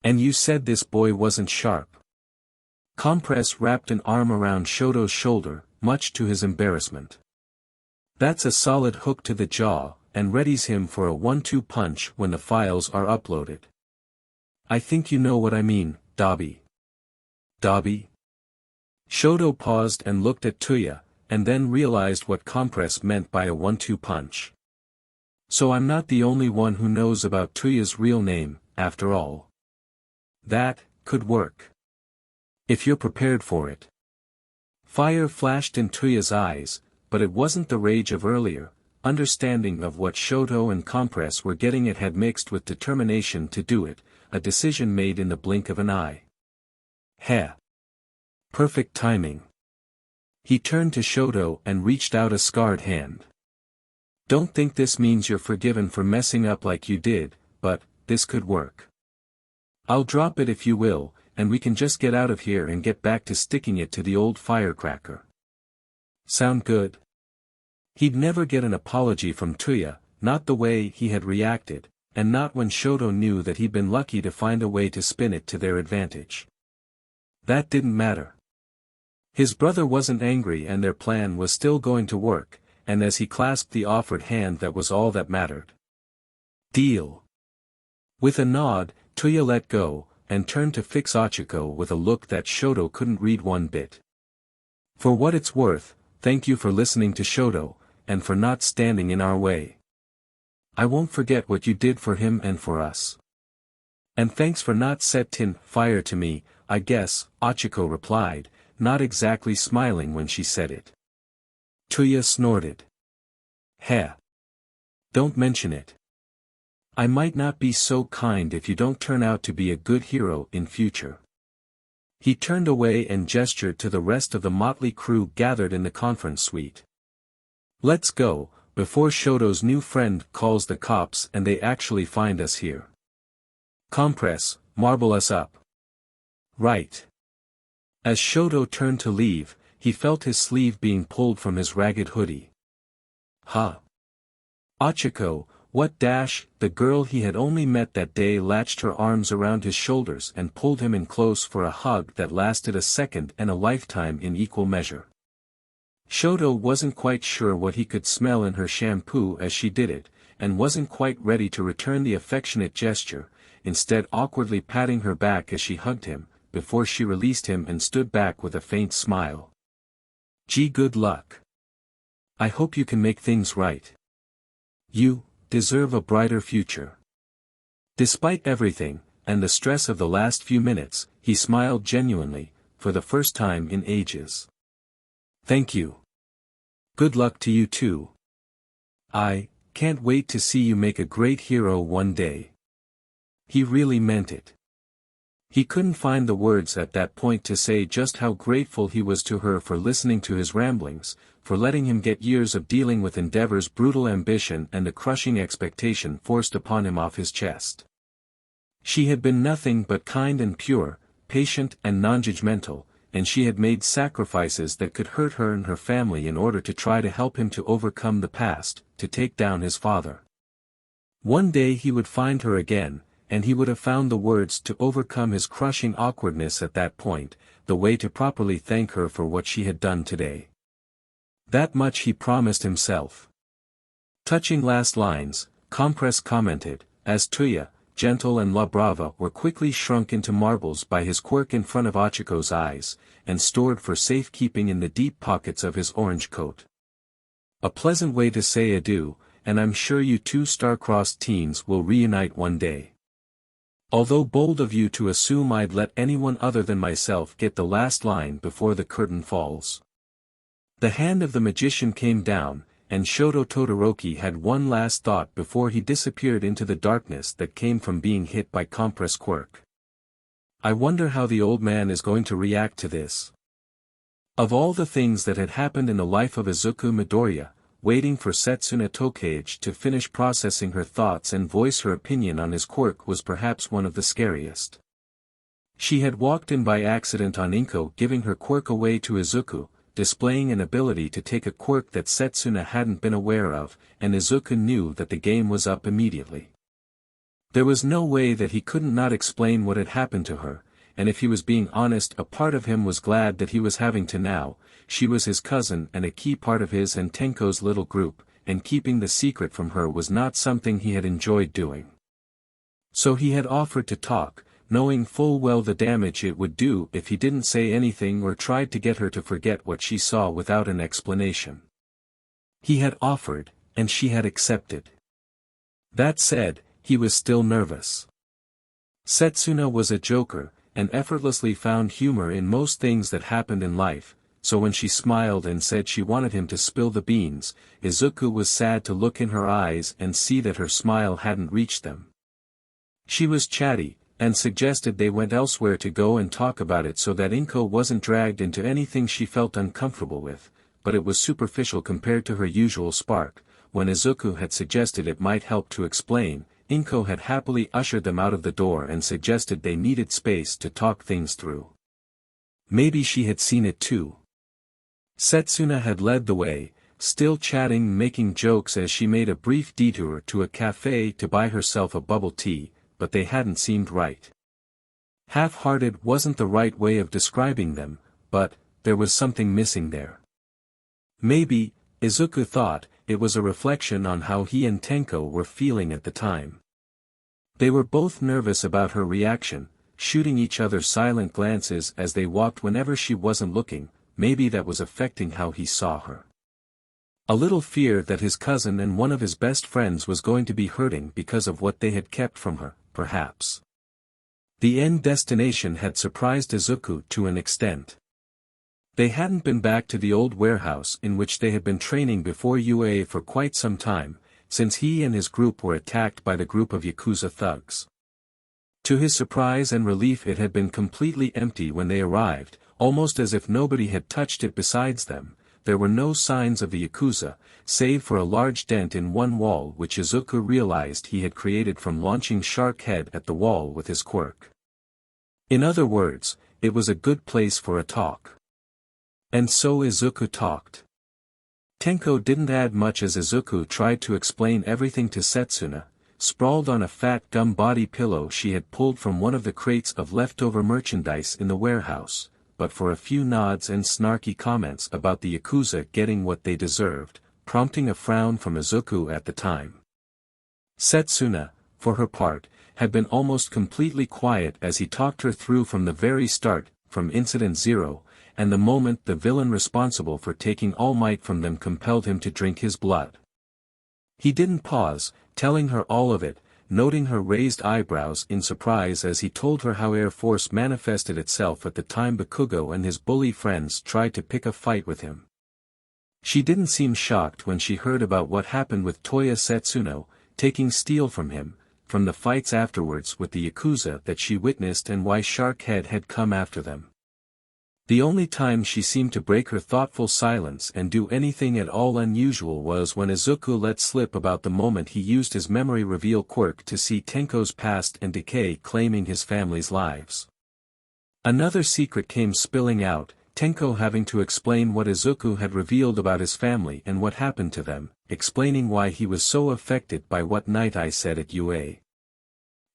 And you said this boy wasn't sharp. Compress wrapped an arm around Shoto's shoulder, much to his embarrassment. That's a solid hook to the jaw, and readies him for a 1-2 punch when the files are uploaded. I think you know what I mean, Dobby. Dobby? Shoto paused and looked at Tuya, and then realized what Compress meant by a 1-2 punch. So I'm not the only one who knows about Tuya's real name, after all. That could work. If you're prepared for it. Fire flashed in Tuya's eyes, but it wasn't the rage of earlier. Understanding of what Shoto and Compress were getting at had mixed with determination to do it, a decision made in the blink of an eye. Heh. Perfect timing. He turned to Shoto and reached out a scarred hand. Don't think this means you're forgiven for messing up like you did, but, this could work. I'll drop it if you will, and we can just get out of here and get back to sticking it to the old firecracker. Sound good? He'd never get an apology from Tuya, not the way he had reacted, and not when Shoto knew that he'd been lucky to find a way to spin it to their advantage. That didn't matter. His brother wasn't angry and their plan was still going to work, and as he clasped the offered hand, that was all that mattered. Deal. With a nod, Tuya let go, and turned to fix Ochako with a look that Shoto couldn't read one bit. For what it's worth, thank you for listening to Shoto, and for not standing in our way. I won't forget what you did for him and for us. And thanks for not setting fire to me, I guess, Ochako replied, not exactly smiling when she said it. Tuya snorted. Heh. Don't mention it. I might not be so kind if you don't turn out to be a good hero in future. He turned away and gestured to the rest of the motley crew gathered in the conference suite. Let's go, before Shoto's new friend calls the cops and they actually find us here. Compress, marble us up. Right. As Shoto turned to leave, he felt his sleeve being pulled from his ragged hoodie. Huh. Ochako, what dash? The girl he had only met that day latched her arms around his shoulders and pulled him in close for a hug that lasted a second and a lifetime in equal measure. Shoto wasn't quite sure what he could smell in her shampoo as she did it, and wasn't quite ready to return the affectionate gesture, instead awkwardly patting her back as she hugged him, before she released him and stood back with a faint smile. Gee, good luck. I hope you can make things right. You deserve a brighter future. Despite everything, and the stress of the last few minutes, he smiled genuinely, for the first time in ages. Thank you. Good luck to you too. I can't wait to see you make a great hero one day. He really meant it. He couldn't find the words at that point to say just how grateful he was to her for listening to his ramblings, for letting him get years of dealing with Endeavor's brutal ambition and the crushing expectation forced upon him off his chest. She had been nothing but kind and pure, patient and non-judgmental, and she had made sacrifices that could hurt her and her family in order to try to help him to overcome the past, to take down his father. One day he would find her again, and he would have found the words to overcome his crushing awkwardness at that point, the way to properly thank her for what she had done today. That much he promised himself. Touching last lines, Compress commented, as Tuya, Gentle and La Brava were quickly shrunk into marbles by his quirk in front of Ochiko's eyes, and stored for safekeeping in the deep pockets of his orange coat. A pleasant way to say adieu, and I'm sure you two star-crossed teens will reunite one day. Although bold of you to assume I'd let anyone other than myself get the last line before the curtain falls. The hand of the magician came down, and Shoto Todoroki had one last thought before he disappeared into the darkness that came from being hit by Compress quirk. I wonder how the old man is going to react to this. Of all the things that had happened in the life of Izuku Midoriya, waiting for Setsuna Tokage to finish processing her thoughts and voice her opinion on his quirk was perhaps one of the scariest. She had walked in by accident on Inko giving her quirk away to Izuku, displaying an ability to take a quirk that Setsuna hadn't been aware of, and Izuku knew that the game was up immediately. There was no way that he couldn't not explain what had happened to her, and if he was being honest, a part of him was glad that he was having to now. She was his cousin and a key part of his and Tenko's little group, and keeping the secret from her was not something he had enjoyed doing. So he had offered to talk, knowing full well the damage it would do if he didn't say anything or tried to get her to forget what she saw without an explanation. He had offered, and she had accepted. That said, he was still nervous. Setsuna was a joker, and effortlessly found humor in most things that happened in life, so when she smiled and said she wanted him to spill the beans, Izuku was sad to look in her eyes and see that her smile hadn't reached them. She was chatty, and suggested they went elsewhere to go and talk about it so that Inko wasn't dragged into anything she felt uncomfortable with, but it was superficial compared to her usual spark. When Izuku had suggested it might help to explain, Inko had happily ushered them out of the door and suggested they needed space to talk things through. Maybe she had seen it too. Setsuna had led the way, still chatting, making jokes as she made a brief detour to a cafe to buy herself a bubble tea, but they hadn't seemed right. Half-hearted wasn't the right way of describing them, but there was something missing there. Maybe, Izuku thought, it was a reflection on how he and Tenko were feeling at the time. They were both nervous about her reaction, shooting each other silent glances as they walked whenever she wasn't looking. Maybe that was affecting how he saw her. A little fear that his cousin and one of his best friends was going to be hurting because of what they had kept from her, perhaps. The end destination had surprised Izuku to an extent. They hadn't been back to the old warehouse in which they had been training before UA for quite some time, since he and his group were attacked by the group of Yakuza thugs. To his surprise and relief, it had been completely empty when they arrived, almost as if nobody had touched it besides them. There were no signs of the Yakuza, save for a large dent in one wall which Izuku realized he had created from launching Shark Head at the wall with his quirk. In other words, it was a good place for a talk. And so Izuku talked. Tenko didn't add much as Izuku tried to explain everything to Setsuna, sprawled on a fat gum body pillow she had pulled from one of the crates of leftover merchandise in the warehouse, but for a few nods and snarky comments about the Yakuza getting what they deserved, prompting a frown from Izuku at the time. Setsuna, for her part, had been almost completely quiet as he talked her through from the very start, from Incident Zero, and the moment the villain responsible for taking All Might from them compelled him to drink his blood. He didn't pause, telling her all of it, noting her raised eyebrows in surprise as he told her how Air Force manifested itself at the time Bakugo and his bully friends tried to pick a fight with him. She didn't seem shocked when she heard about what happened with Toya Setsuno, taking steel from him, from the fights afterwards with the Yakuza that she witnessed, and why Shark Head had come after them. The only time she seemed to break her thoughtful silence and do anything at all unusual was when Izuku let slip about the moment he used his memory reveal quirk to see Tenko's past and decay claiming his family's lives. Another secret came spilling out, Tenko having to explain what Izuku had revealed about his family and what happened to them, explaining why he was so affected by what Night Eye said at UA.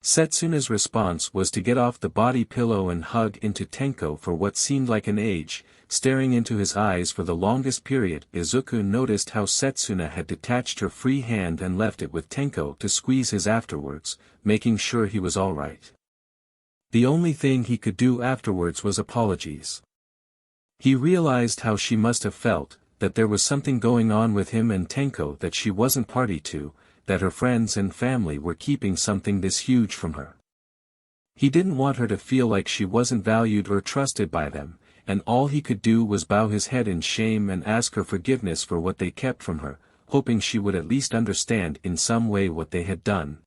Setsuna's response was to get off the body pillow and hug into Tenko for what seemed like an age, staring into his eyes for the longest period. Izuku noticed how Setsuna had detached her free hand and left it with Tenko to squeeze his afterwards, making sure he was alright. The only thing he could do afterwards was apologies. He realized how she must have felt, that there was something going on with him and Tenko that she wasn't party to, that her friends and family were keeping something this huge from her. He didn't want her to feel like she wasn't valued or trusted by them, and all he could do was bow his head in shame and ask her forgiveness for what they kept from her, hoping she would at least understand in some way what they had done.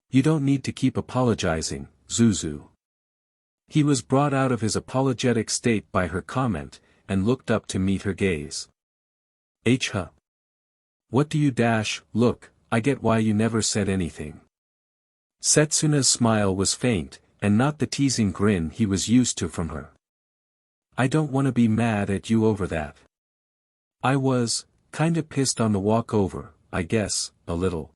You don't need to keep apologizing, Zuzu. He was brought out of his apologetic state by her comment, and looked up to meet her gaze. Huh? What do you look, I get why you never said anything. Setsuna's smile was faint, and not the teasing grin he was used to from her. I don't want to be mad at you over that. I was, kinda pissed on the walk over, I guess, a little.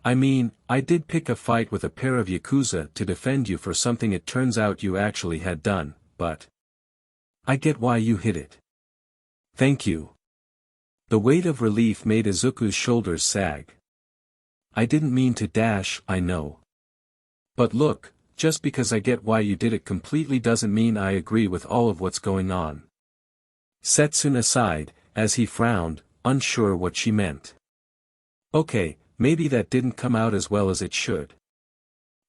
I mean, I did pick a fight with a pair of Yakuza to defend you for something it turns out you actually had done, but I get why you hid it. Thank you. The weight of relief made Izuku's shoulders sag. I didn't mean to I know. But look, just because I get why you did it completely doesn't mean I agree with all of what's going on. Setsuna sighed, as he frowned, unsure what she meant. Okay, maybe that didn't come out as well as it should.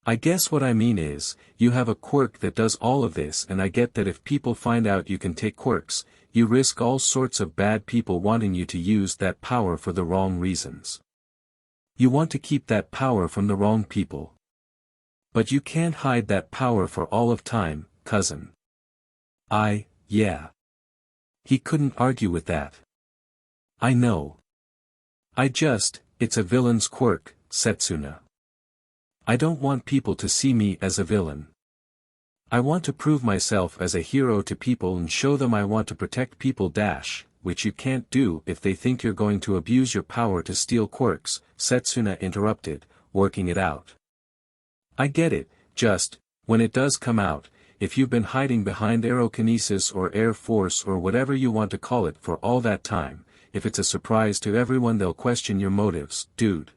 I guess what I mean is, you have a quirk that does all of this, and I get that if people find out you can take quirks, you risk all sorts of bad people wanting you to use that power for the wrong reasons. You want to keep that power from the wrong people. But you can't hide that power for all of time, cousin. Yeah. He couldn't argue with that. I know. It's a villain's quirk, Setsuna. I don't want people to see me as a villain. I want to prove myself as a hero to people and show them I want to protect people which you can't do if they think you're going to abuse your power to steal quirks, Setsuna interrupted, working it out. I get it, just, when it does come out, if you've been hiding behind aerokinesis or air force or whatever you want to call it for all that time, if it's a surprise to everyone they'll question your motives, dude.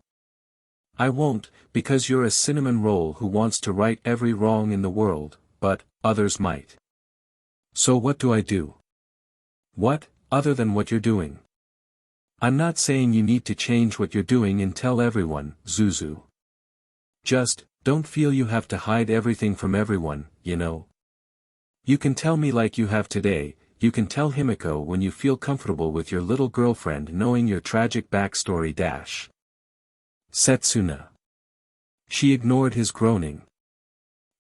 I won't, because you're a cinnamon roll who wants to right every wrong in the world, but, others might. So what do I do? What, other than what you're doing? I'm not saying you need to change what you're doing and tell everyone, Zuzu. Just, don't feel you have to hide everything from everyone, you know. You can tell me like you have today, you can tell Himiko when you feel comfortable with your little girlfriend knowing your tragic backstory. Setsuna. She ignored his groaning.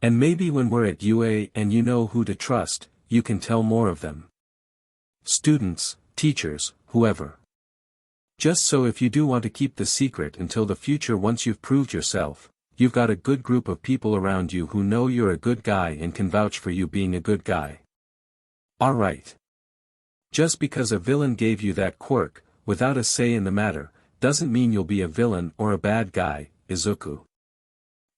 And maybe when we're at UA and you know who to trust, you can tell more of them. Students, teachers, whoever. Just so if you do want to keep the secret until the future once you've proved yourself, you've got a good group of people around you who know you're a good guy and can vouch for you being a good guy. Alright. Just because a villain gave you that quirk, without a say in the matter, doesn't mean you'll be a villain or a bad guy, Izuku.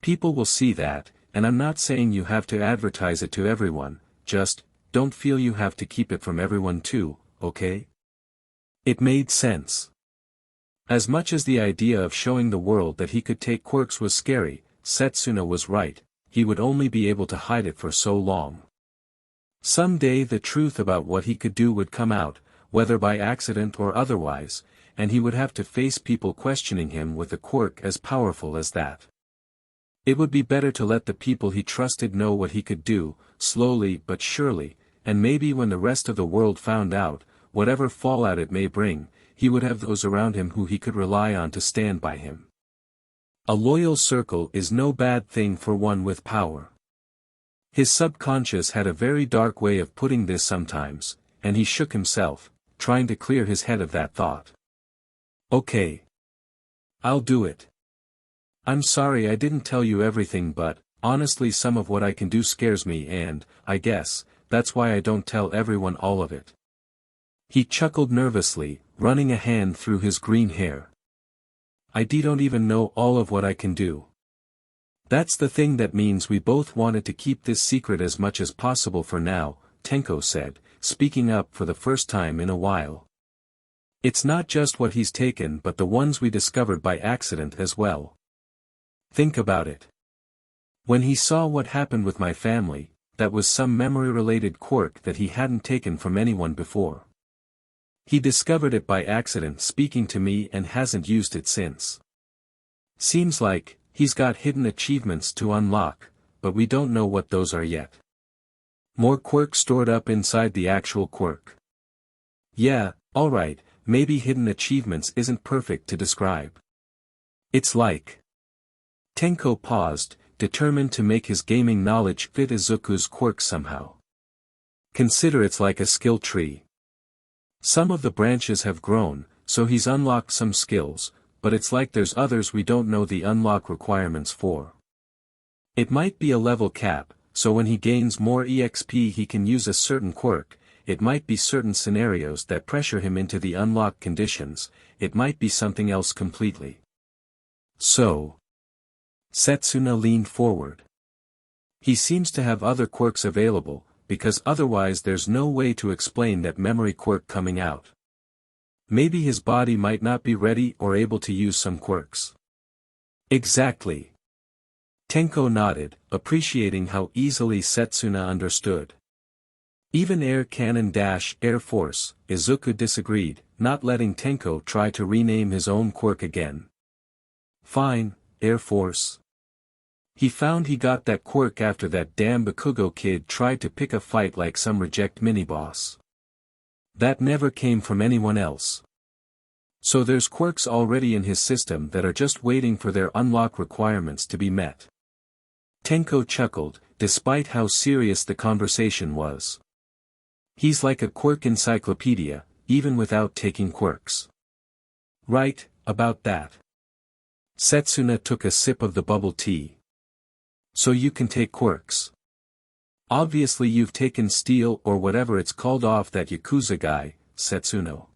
People will see that, and I'm not saying you have to advertise it to everyone, just, don't feel you have to keep it from everyone too, okay? It made sense. As much as the idea of showing the world that he could take quirks was scary, Setsuna was right, he would only be able to hide it for so long. Someday the truth about what he could do would come out, whether by accident or otherwise, and he would have to face people questioning him with a quirk as powerful as that. It would be better to let the people he trusted know what he could do, slowly but surely, and maybe when the rest of the world found out, whatever fallout it may bring, he would have those around him who he could rely on to stand by him. A loyal circle is no bad thing for one with power. His subconscious had a very dark way of putting this sometimes, and he shook himself, trying to clear his head of that thought. Okay. I'll do it. I'm sorry I didn't tell you everything, but, honestly some of what I can do scares me and, I guess, that's why I don't tell everyone all of it. He chuckled nervously, running a hand through his green hair. I don't even know all of what I can do. That's the thing that means we both wanted to keep this secret as much as possible for now, Tenko said, speaking up for the first time in a while. It's not just what he's taken but the ones we discovered by accident as well. Think about it. When he saw what happened with my family, that was some memory-related quirk that he hadn't taken from anyone before. He discovered it by accident speaking to me and hasn't used it since. Seems like, he's got hidden achievements to unlock, but we don't know what those are yet. More quirks stored up inside the actual quirk. Yeah, alright, maybe hidden achievements isn't perfect to describe. It's like... Tenko paused, determined to make his gaming knowledge fit Izuku's quirk somehow. Consider it's like a skill tree. Some of the branches have grown, so he's unlocked some skills, but it's like there's others we don't know the unlock requirements for. It might be a level cap, so when he gains more EXP he can use a certain quirk, it might be certain scenarios that pressure him into the unlock conditions, it might be something else completely. So... Setsuna leaned forward. He seems to have other quirks available, because otherwise there's no way to explain that memory quirk coming out. Maybe his body might not be ready or able to use some quirks. Exactly. Tenko nodded, appreciating how easily Setsuna understood. Even Air Cannon - Air Force, Izuku disagreed, not letting Tenko try to rename his own quirk again. Fine, Air Force. He found he got that quirk after that damn Bakugo kid tried to pick a fight like some reject mini-boss. That never came from anyone else. So there's quirks already in his system that are just waiting for their unlock requirements to be met. Tenko chuckled, despite how serious the conversation was. He's like a quirk encyclopedia, even without taking quirks. Right, about that. Setsuna took a sip of the bubble tea. So you can take quirks. Obviously you've taken steel or whatever it's called off that Yakuza guy, Setsuno.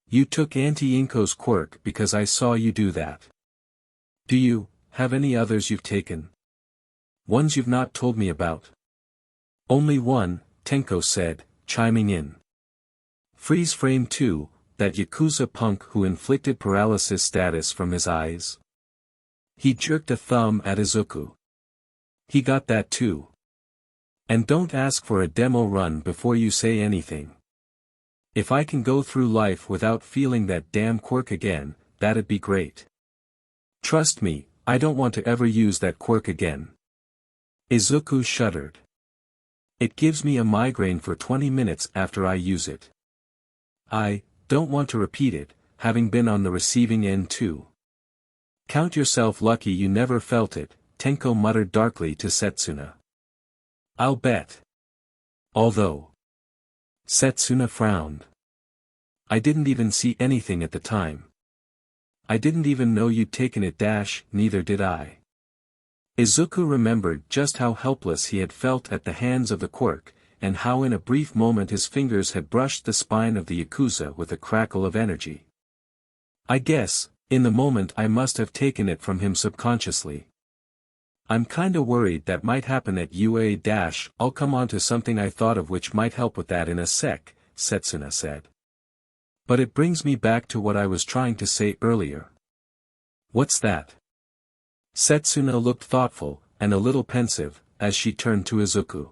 You took Auntie Inko's quirk because I saw you do that. Do you have any others you've taken? Ones you've not told me about? Only one, Tenko said, chiming in. Freeze frame 2, that Yakuza punk who inflicted paralysis status from his eyes. He jerked a thumb at Izuku. He got that too. And don't ask for a demo run before you say anything. If I can go through life without feeling that damn quirk again, that'd be great. Trust me, I don't want to ever use that quirk again. Izuku shuddered. It gives me a migraine for 20 minutes after I use it. I don't want to repeat it, having been on the receiving end too. Count yourself lucky you never felt it, Tenko muttered darkly to Setsuna. I'll bet. Although. Setsuna frowned. I didn't even see anything at the time. I didn't even know you'd taken it neither did I. Izuku remembered just how helpless he had felt at the hands of the quirk, and how in a brief moment his fingers had brushed the spine of the Yakuza with a crackle of energy. I guess, in the moment I must have taken it from him subconsciously. I'm kinda worried that might happen at UA-. I'll come on to something I thought of which might help with that in a sec, Setsuna said. But it brings me back to what I was trying to say earlier. What's that? Setsuna looked thoughtful, and a little pensive, as she turned to Izuku.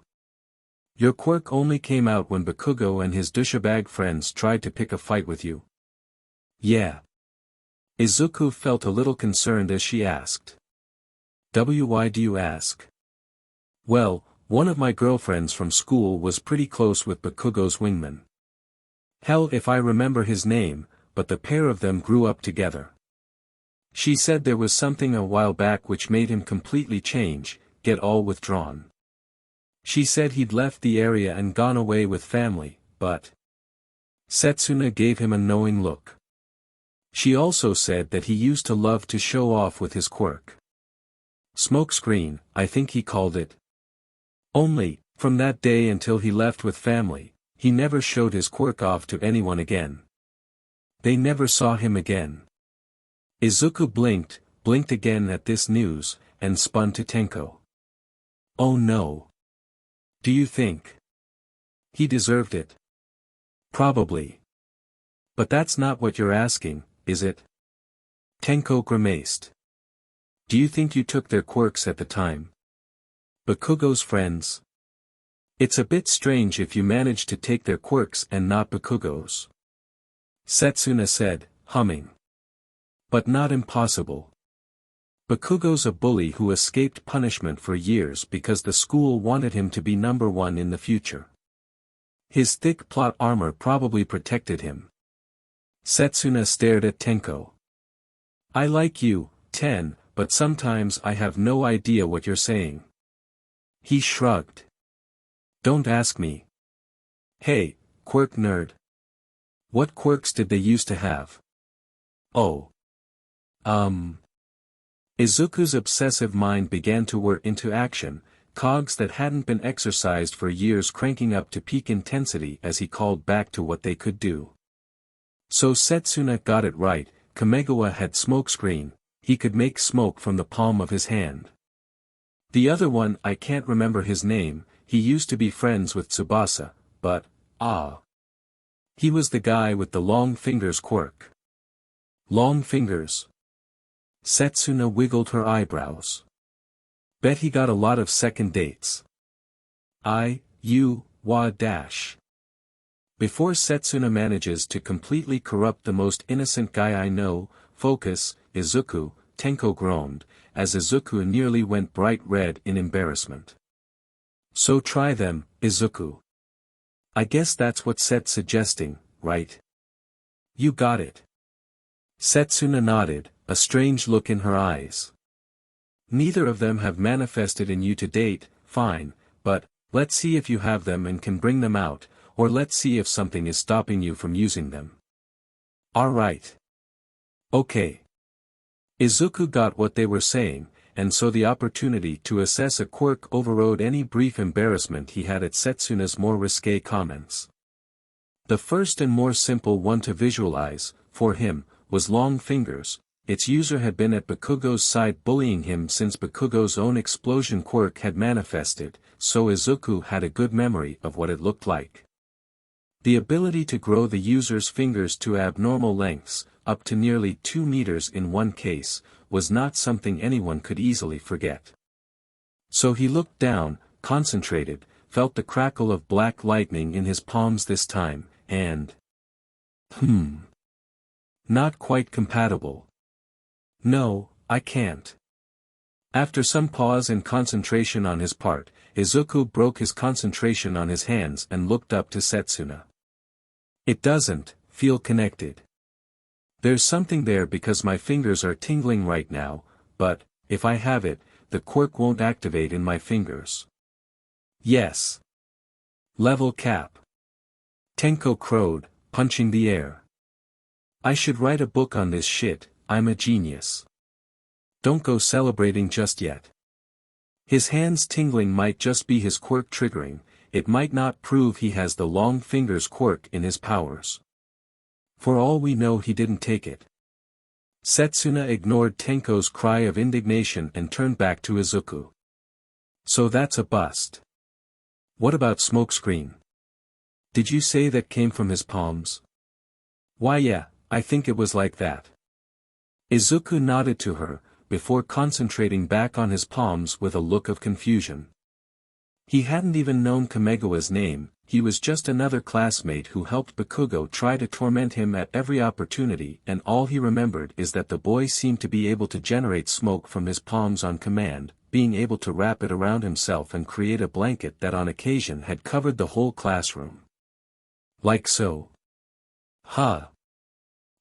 Your quirk only came out when Bakugo and his douchebag friends tried to pick a fight with you. Yeah. Izuku felt a little concerned as she asked. Why do you ask? Well, one of my girlfriends from school was pretty close with Bakugo's wingman. Hell if I remember his name, but the pair of them grew up together. She said there was something a while back which made him completely change, get all withdrawn. She said he'd left the area and gone away with family, but... Setsuna gave him a knowing look. She also said that he used to love to show off with his quirk. Smokescreen, I think he called it. Only, from that day until he left with family, he never showed his quirk off to anyone again. They never saw him again. Izuku blinked again at this news, and spun to Tenko. Oh no. Do you think? He deserved it. Probably. But that's not what you're asking, is it? Tenko grimaced. Do you think you took their quirks at the time? Bakugo's friends? It's a bit strange if you managed to take their quirks and not Bakugo's. Setsuna said, humming. But not impossible. Bakugo's a bully who escaped punishment for years because the school wanted him to be number one in the future. His thick plot armor probably protected him. Setsuna stared at Tenko. I like you, but sometimes I have no idea what you're saying. He shrugged. Don't ask me. Hey, quirk nerd. What quirks did they used to have? Oh. Izuku's obsessive mind began to whir into action, cogs that hadn't been exercised for years cranking up to peak intensity as he called back to what they could do. So Setsuna got it right, Kamegawa had smokescreen, he could make smoke from the palm of his hand. The other one I can't remember his name, he used to be friends with Tsubasa, but, he was the guy with the long fingers quirk. Long fingers. Setsuna wiggled her eyebrows. Bet he got a lot of second dates. Before Setsuna manages to completely corrupt the most innocent guy I know, focus, Izuku, Tenko groaned, as Izuku nearly went bright red in embarrassment. So try them, Izuku. I guess that's what Set's suggesting, right? You got it. Setsuna nodded, a strange look in her eyes. Neither of them have manifested in you to date, fine, but, let's see if you have them and can bring them out, or let's see if something is stopping you from using them. Alright. Okay. Izuku got what they were saying, and so the opportunity to assess a quirk overrode any brief embarrassment he had at Setsuna's more risque comments. The first and more simple one to visualize, for him, was long fingers. Its user had been at Bakugo's side bullying him since Bakugo's own explosion quirk had manifested, so Izuku had a good memory of what it looked like. The ability to grow the user's fingers to abnormal lengths, up to nearly 2 meters in one case, was not something anyone could easily forget. So he looked down, concentrated, felt the crackle of black lightning in his palms this time, and... Not quite compatible. No, I can't. After some pause and concentration on his part, Izuku broke his concentration on his hands and looked up to Setsuna. It doesn't feel connected. There's something there because my fingers are tingling right now, but, if I have it, the quirk won't activate in my fingers. Yes. Level cap. Tenko crowed, punching the air. I should write a book on this shit, I'm a genius. Don't go celebrating just yet. His hands tingling might just be his quirk triggering, it might not prove he has the long fingers quirk in his powers. For all we know he didn't take it. Setsuna ignored Tenko's cry of indignation and turned back to Izuku. So that's a bust. What about smokescreen? Did you say that came from his palms? Why yeah, I think it was like that. Izuku nodded to her, before concentrating back on his palms with a look of confusion. He hadn't even known Kamegawa's name, he was just another classmate who helped Bakugo try to torment him at every opportunity, and all he remembered is that the boy seemed to be able to generate smoke from his palms on command, being able to wrap it around himself and create a blanket that on occasion had covered the whole classroom. Like so. Huh.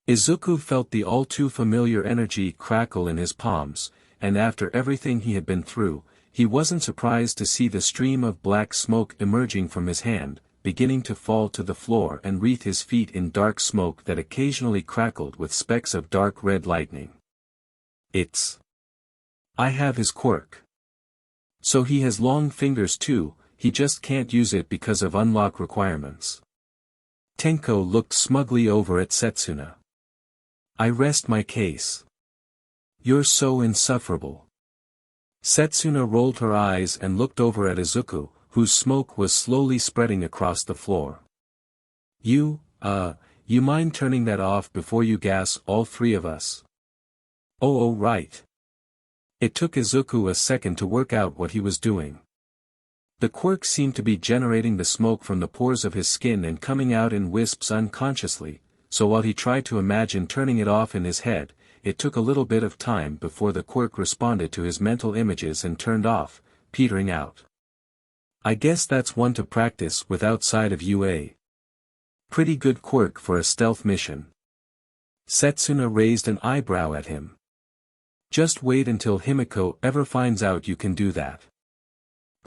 Izuku felt the all-too-familiar energy crackle in his palms, and after everything he had been through, he wasn't surprised to see the stream of black smoke emerging from his hand, beginning to fall to the floor and wreath his feet in dark smoke that occasionally crackled with specks of dark red lightning. I have his quirk. So he has long fingers too, he just can't use it because of unlock requirements. Tenko looked smugly over at Setsuna. I rest my case. You're so insufferable. Setsuna rolled her eyes and looked over at Izuku, whose smoke was slowly spreading across the floor. You mind turning that off before you gas all three of us? Oh right. It took Izuku a second to work out what he was doing. The quirk seemed to be generating the smoke from the pores of his skin and coming out in wisps unconsciously, so while he tried to imagine turning it off in his head, it took a little bit of time before the quirk responded to his mental images and turned off, petering out. I guess that's one to practice with outside of UA. Pretty good quirk for a stealth mission. Setsuna raised an eyebrow at him. Just wait until Himiko ever finds out you can do that.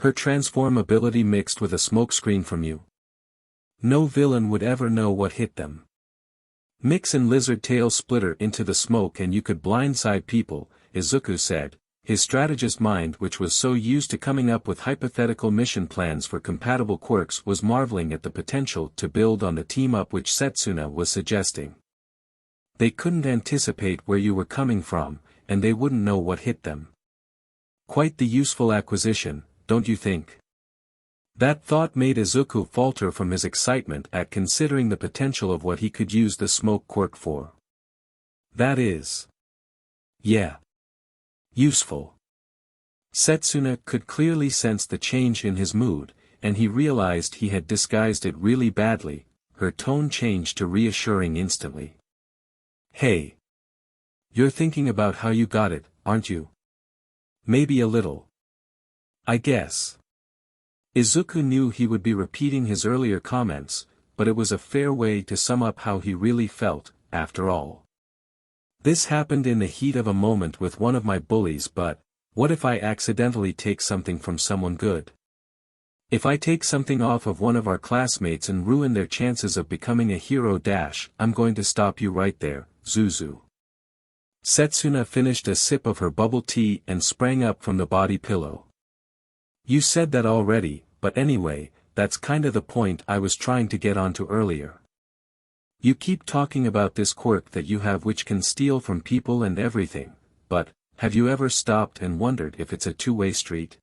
Her transform ability mixed with a smokescreen from you. No villain would ever know what hit them. Mix an lizard tail splitter into the smoke and you could blindside people, Izuku said, his strategist mind which was so used to coming up with hypothetical mission plans for compatible quirks was marveling at the potential to build on the team-up which Setsuna was suggesting. They couldn't anticipate where you were coming from, and they wouldn't know what hit them. Quite the useful acquisition, don't you think? That thought made Izuku falter from his excitement at considering the potential of what he could use the smoke quirk for. That is. Yeah. Useful. Setsuna could clearly sense the change in his mood, and he realized he had disguised it really badly, her tone changed to reassuring instantly. Hey. You're thinking about how you got it, aren't you? Maybe a little. I guess. Izuku knew he would be repeating his earlier comments, but it was a fair way to sum up how he really felt, after all. This happened in the heat of a moment with one of my bullies, but, what if I accidentally take something from someone good? If I take something off of one of our classmates and ruin their chances of becoming a hero. I'm going to stop you right there, Zuzu. Setsuna finished a sip of her bubble tea and sprang up from the body pillow. You said that already, but anyway, that's kinda the point I was trying to get onto earlier. You keep talking about this quirk that you have which can steal from people and everything, but, have you ever stopped and wondered if it's a two-way street?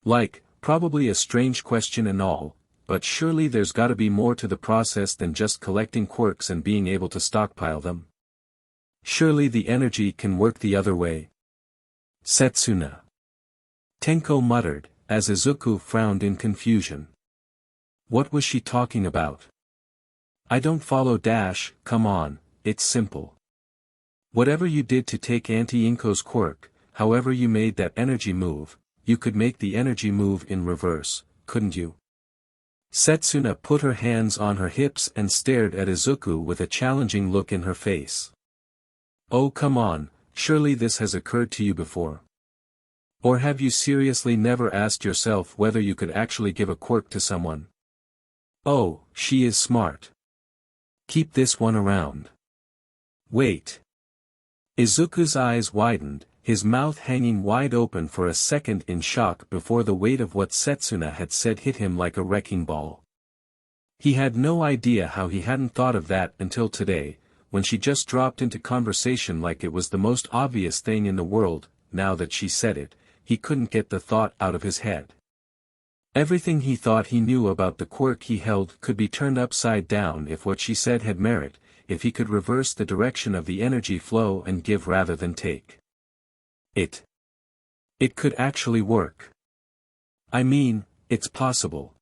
Like, probably a strange question and all, but surely there's gotta be more to the process than just collecting quirks and being able to stockpile them. Surely the energy can work the other way. Setsuna. Tenko muttered, as Izuku frowned in confusion. What was she talking about? I don't follow dash, come on, it's simple. Whatever you did to take Auntie Inko's quirk, however you made that energy move, you could make the energy move in reverse, couldn't you? Setsuna put her hands on her hips and stared at Izuku with a challenging look in her face. Oh come on, surely this has occurred to you before. Or have you seriously never asked yourself whether you could actually give a quirk to someone? Oh, she is smart. Keep this one around. Wait. Izuku's eyes widened, his mouth hanging wide open for a second in shock before the weight of what Setsuna had said hit him like a wrecking ball. He had no idea how he hadn't thought of that until today, when she just dropped into conversation like it was the most obvious thing in the world. Now that she said it, he couldn't get the thought out of his head. Everything he thought he knew about the quirk he held could be turned upside down if what she said had merit, if he could reverse the direction of the energy flow and give rather than take. It could actually work. I mean, it's possible.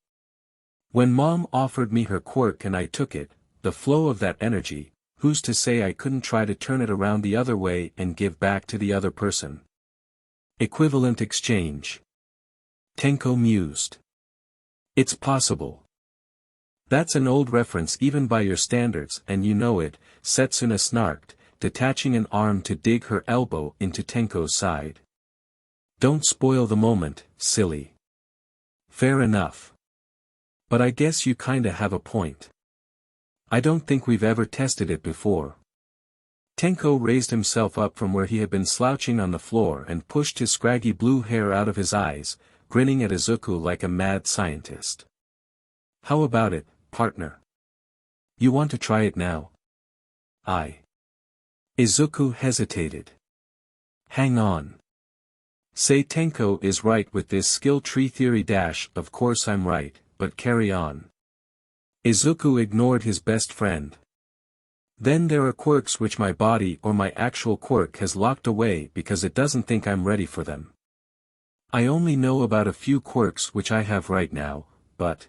When Mom offered me her quirk and I took it, the flow of that energy, who's to say I couldn't try to turn it around the other way and give back to the other person? Equivalent exchange. Tenko mused. It's possible. That's an old reference even by your standards and you know it, Setsuna snarked, detaching an arm to dig her elbow into Tenko's side. Don't spoil the moment, silly. Fair enough. But I guess you kinda have a point. I don't think we've ever tested it before. Tenko raised himself up from where he had been slouching on the floor and pushed his scraggy blue hair out of his eyes, grinning at Izuku like a mad scientist. How about it, partner? You want to try it now? Izuku hesitated. Hang on. Say Tenko is right with this skill tree theory dash, of course I'm right, but carry on. Izuku ignored his best friend. Then there are quirks which my body or my actual quirk has locked away because it doesn't think I'm ready for them. I only know about a few quirks which I have right now, but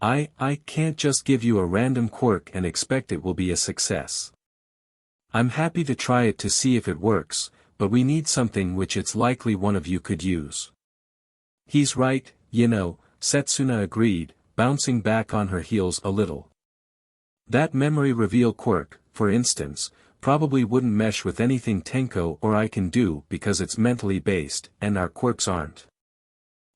I can't just give you a random quirk and expect it will be a success. I'm happy to try it to see if it works, but we need something which it's likely one of you could use. He's right, you know, Setsuna agreed, bouncing back on her heels a little. That memory reveal quirk, for instance, probably wouldn't mesh with anything Tenko or I can do because it's mentally based, and our quirks aren't.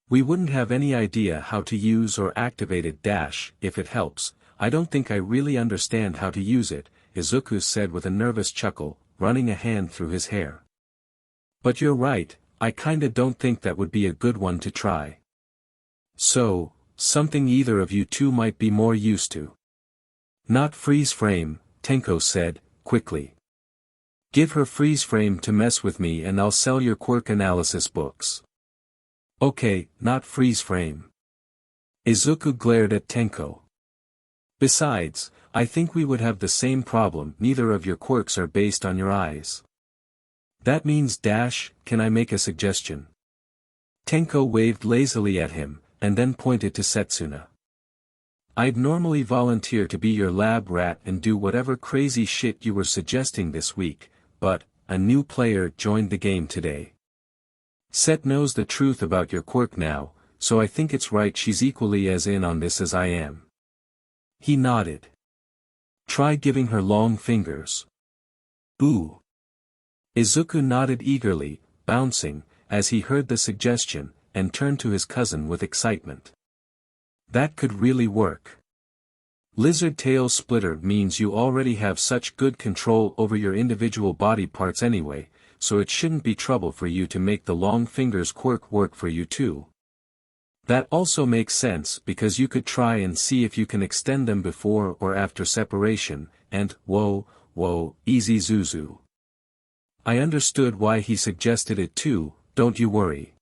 We wouldn't have any idea how to use or activate it dash, if it helps. I don't think I really understand how to use it, Izuku said with a nervous chuckle, running a hand through his hair. But you're right, I kinda don't think that would be a good one to try. So, something either of you two might be more used to. Not freeze frame, Tenko said, quickly. Give her freeze frame to mess with me and I'll sell your quirk analysis books. Okay, not freeze frame. Izuku glared at Tenko. Besides, I think we would have the same problem, neither of your quirks are based on your eyes. That means dash, can I make a suggestion? Tenko waved lazily at him, and then pointed to Setsuna. I'd normally volunteer to be your lab rat and do whatever crazy shit you were suggesting this week, but, a new player joined the game today. Set knows the truth about your quirk now, so I think it's right she's equally as in on this as I am. He nodded. Try giving her long fingers. Ooh. Izuku nodded eagerly, bouncing, as he heard the suggestion, and turned to his cousin with excitement. That could really work. Lizard tail splitter means you already have such good control over your individual body parts anyway, so it shouldn't be trouble for you to make the long fingers quirk work for you too. That also makes sense because you could try and see if you can extend them before or after separation, and, whoa, easy Zuzu. I understood why he suggested it too, don't you worry.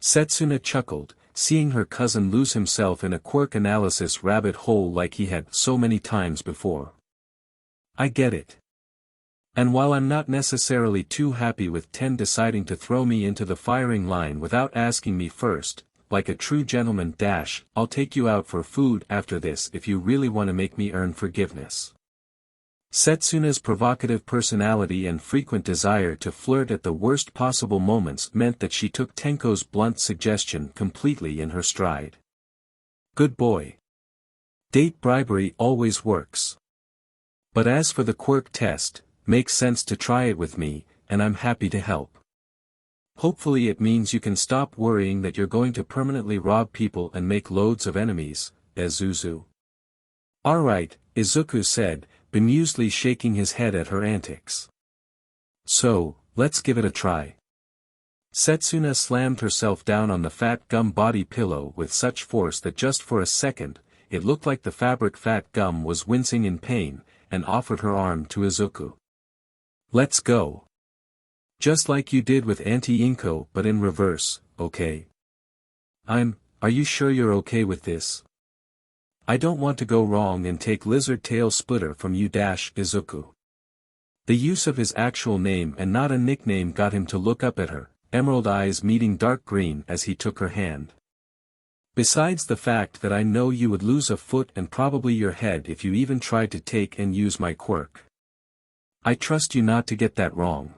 Setsuna chuckled, seeing her cousin lose himself in a quirk analysis rabbit hole like he had so many times before. I get it. And while I'm not necessarily too happy with Ten deciding to throw me into the firing line without asking me first, like a true gentleman I'll take you out for food after this if you really want to make me earn forgiveness. Setsuna's provocative personality and frequent desire to flirt at the worst possible moments meant that she took Tenko's blunt suggestion completely in her stride. Good boy. Date bribery always works. But as for the quirk test, makes sense to try it with me, and I'm happy to help. Hopefully it means you can stop worrying that you're going to permanently rob people and make loads of enemies, Zuzu. Alright, Izuku said, bemusedly shaking his head at her antics. So, let's give it a try. Setsuna slammed herself down on the fat gum body pillow with such force that just for a second, it looked like the fabric fat gum was wincing in pain, and offered her arm to Izuku. Let's go. Just like you did with Auntie Inko but in reverse, okay? Are you sure you're okay with this? I don't want to go wrong and take Lizard Tail Splitter from you Izuku. The use of his actual name and not a nickname got him to look up at her, emerald eyes meeting dark green as he took her hand. Besides the fact that I know you would lose a foot and probably your head if you even tried to take and use my quirk. I trust you not to get that wrong.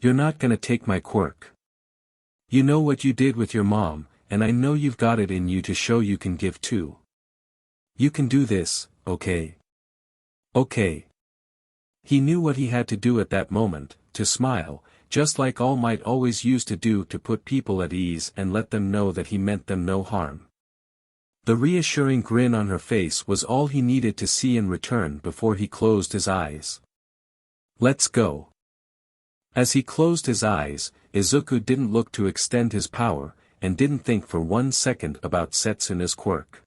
You're not gonna take my quirk. You know what you did with your mom, and I know you've got it in you to show you can give too. You can do this, okay? Okay. He knew what he had to do at that moment, to smile, just like All Might always used to do to put people at ease and let them know that he meant them no harm. The reassuring grin on her face was all he needed to see in return before he closed his eyes. Let's go. As he closed his eyes, Izuku didn't look to extend his power, and didn't think for 1 second about Setsuna's quirk.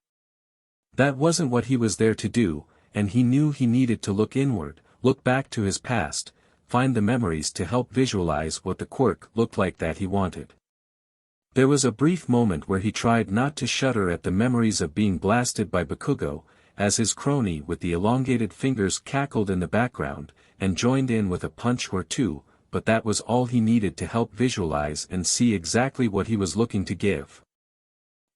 That wasn't what he was there to do, and he knew he needed to look inward, look back to his past, find the memories to help visualize what the quirk looked like that he wanted. There was a brief moment where he tried not to shudder at the memories of being blasted by Bakugo, as his crony with the elongated fingers cackled in the background, and joined in with a punch or two, but that was all he needed to help visualize and see exactly what he was looking to give.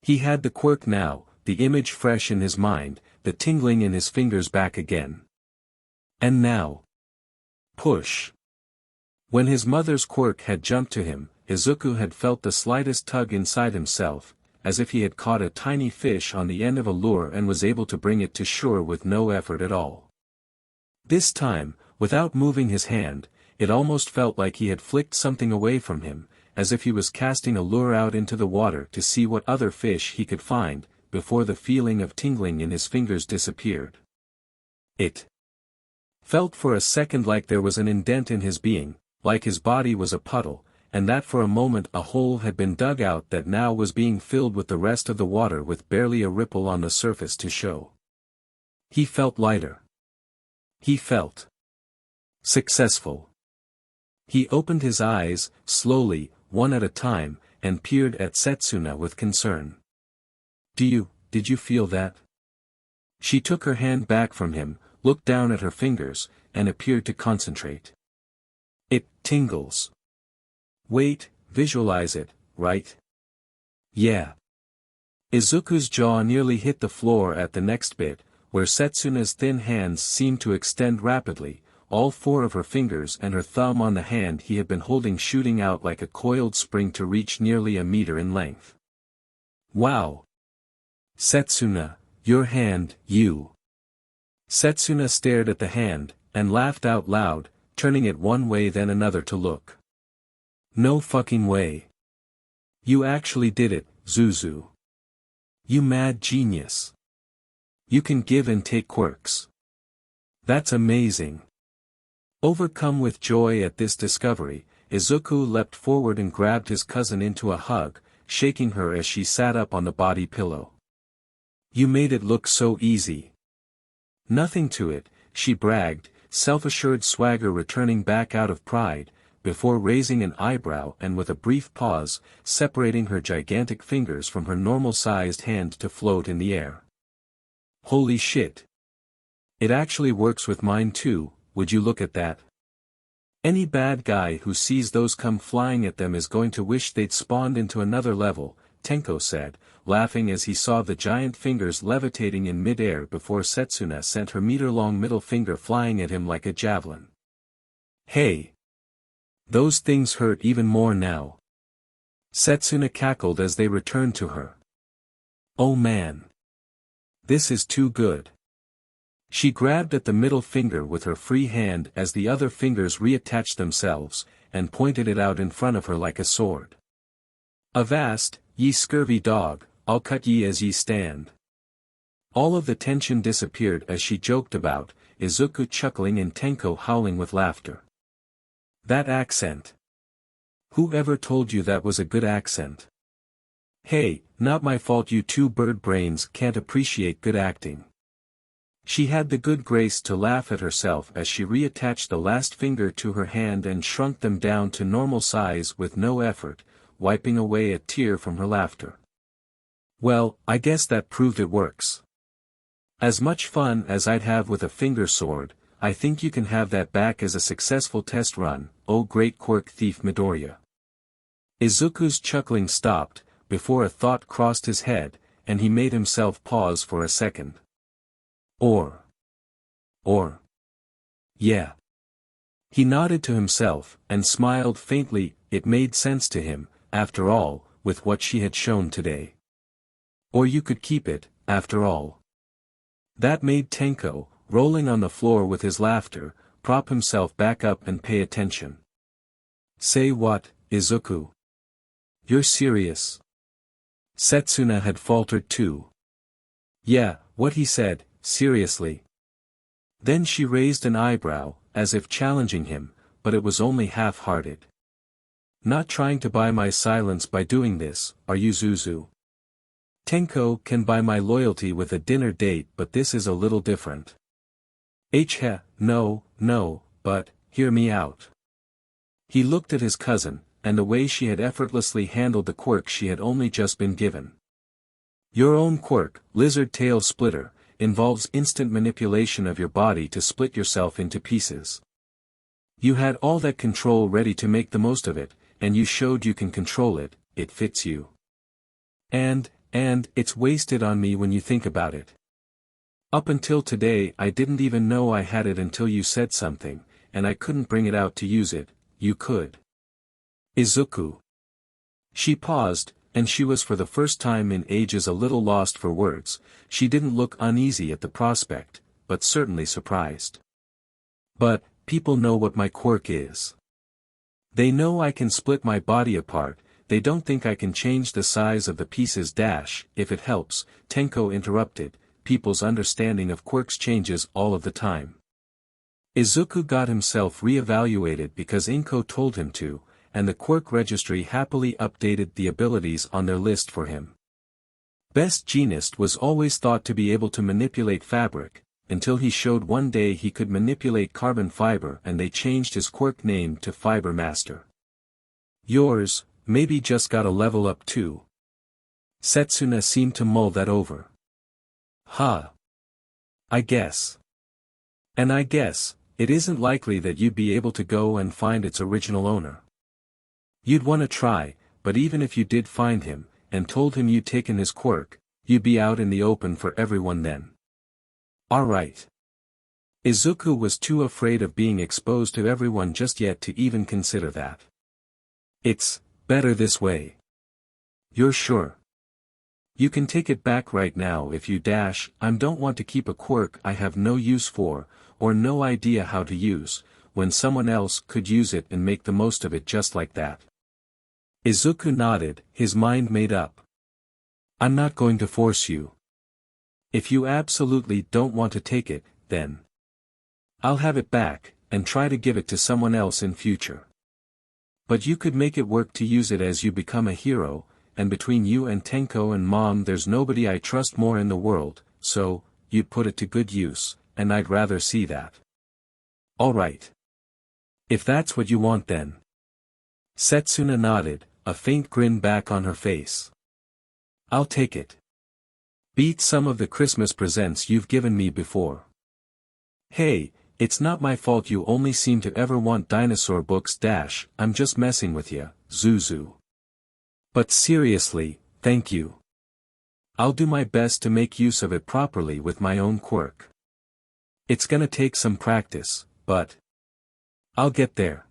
He had the quirk now, the image fresh in his mind, the tingling in his fingers back again. And now. Push. When his mother's quirk had jumped to him, Izuku had felt the slightest tug inside himself, as if he had caught a tiny fish on the end of a lure and was able to bring it to shore with no effort at all. This time, without moving his hand, it almost felt like he had flicked something away from him, as if he was casting a lure out into the water to see what other fish he could find, before the feeling of tingling in his fingers disappeared. It felt for a second like there was an indent in his being, like his body was a puddle, and that for a moment a hole had been dug out that now was being filled with the rest of the water with barely a ripple on the surface to show. He felt lighter. He felt successful. He opened his eyes, slowly, one at a time, and peered at Setsuna with concern. Did you feel that? She took her hand back from him, looked down at her fingers, and appeared to concentrate. It tingles. Wait, visualize it, right? Yeah. Izuku's jaw nearly hit the floor at the next bit, where Setsuna's thin hands seemed to extend rapidly, all 4 of her fingers and her thumb on the hand he had been holding shooting out like a coiled spring to reach nearly a meter in length. Wow! Setsuna, your hand, you. Setsuna stared at the hand, and laughed out loud, turning it one way then another to look. No fucking way. You actually did it, Zuzu. You mad genius. You can give and take quirks. That's amazing. Overcome with joy at this discovery, Izuku leapt forward and grabbed his cousin into a hug, shaking her as she sat up on the body pillow. You made it look so easy. Nothing to it, she bragged, self-assured swagger returning back out of pride, before raising an eyebrow and with a brief pause, separating her gigantic fingers from her normal-sized hand to float in the air. Holy shit. It actually works with mine too, would you look at that? Any bad guy who sees those come flying at them is going to wish they'd spawned into another level, Tenko said, laughing as he saw the giant fingers levitating in mid-air before Setsuna sent her meter-long middle finger flying at him like a javelin. Hey! Those things hurt even more now. Setsuna cackled as they returned to her. Oh man! This is too good. She grabbed at the middle finger with her free hand as the other fingers reattached themselves, and pointed it out in front of her like a sword. Avast, ye scurvy dog, I'll cut ye as ye stand. All of the tension disappeared as she joked about, Izuku chuckling and Tenko howling with laughter. That accent. Who ever told you that was a good accent? Hey, not my fault you two bird brains can't appreciate good acting. She had the good grace to laugh at herself as she reattached the last finger to her hand and shrunk them down to normal size with no effort, wiping away a tear from her laughter. Well, I guess that proved it works. As much fun as I'd have with a finger sword, I think you can have that back as a successful test run, oh great quirk thief Midoriya. Izuku's chuckling stopped, before a thought crossed his head, and he made himself pause for a second. Or. Yeah. He nodded to himself, and smiled faintly. It made sense to him, after all, with what she had shown today. Or you could keep it, after all. That made Tenko, rolling on the floor with his laughter, prop himself back up and pay attention. Say what, Izuku? You're serious? Setsuna had faltered too. Yeah, what he said, seriously. Then she raised an eyebrow, as if challenging him, but it was only half-hearted. Not trying to buy my silence by doing this, are you Zuzu? Tenko can buy my loyalty with a dinner date, but this is a little different. No, but, hear me out. He looked at his cousin, and the way she had effortlessly handled the quirk she had only just been given. Your own quirk, Lizard Tail Splitter, involves instant manipulation of your body to split yourself into pieces. You had all that control ready to make the most of it, and you showed you can control it, it fits you. And, it's wasted on me when you think about it. Up until today I didn't even know I had it until you said something, and I couldn't bring it out to use it, you could. Izuku. She paused, and she was for the first time in ages a little lost for words. She didn't look uneasy at the prospect, but certainly surprised. But, people know what my quirk is. They know I can split my body apart, they don't think I can change the size of the pieces if it helps, Tenko interrupted, people's understanding of quirks changes all of the time. Izuku got himself re-evaluated because Inko told him to, and the quirk registry happily updated the abilities on their list for him. Best Jeanist was always thought to be able to manipulate fabric, until he showed one day he could manipulate carbon fiber and they changed his quirk name to Fiber Master. Yours, maybe just got a level up too. Setsuna seemed to mull that over. I guess. And I guess, it isn't likely that you'd be able to go and find its original owner. You'd want to try, but even if you did find him, and told him you'd taken his quirk, you'd be out in the open for everyone then. Alright. Izuku was too afraid of being exposed to everyone just yet to even consider that. It's better this way. You're sure? You can take it back right now if you I don't want to keep a quirk I have no use for, or no idea how to use, when someone else could use it and make the most of it just like that. Izuku nodded, his mind made up. I'm not going to force you. If you absolutely don't want to take it, then I'll have it back, and try to give it to someone else in future. But you could make it work to use it as you become a hero, and between you and Tenko and Mom there's nobody I trust more in the world, so, you'd put it to good use, and I'd rather see that. Alright. If that's what you want then. Setsuna nodded, a faint grin back on her face. I'll take it. Beat some of the Christmas presents you've given me before. Hey, it's not my fault you only seem to ever want dinosaur books. I'm just messing with ya, Zuzu. But seriously, thank you. I'll do my best to make use of it properly with my own quirk. It's gonna take some practice, but I'll get there.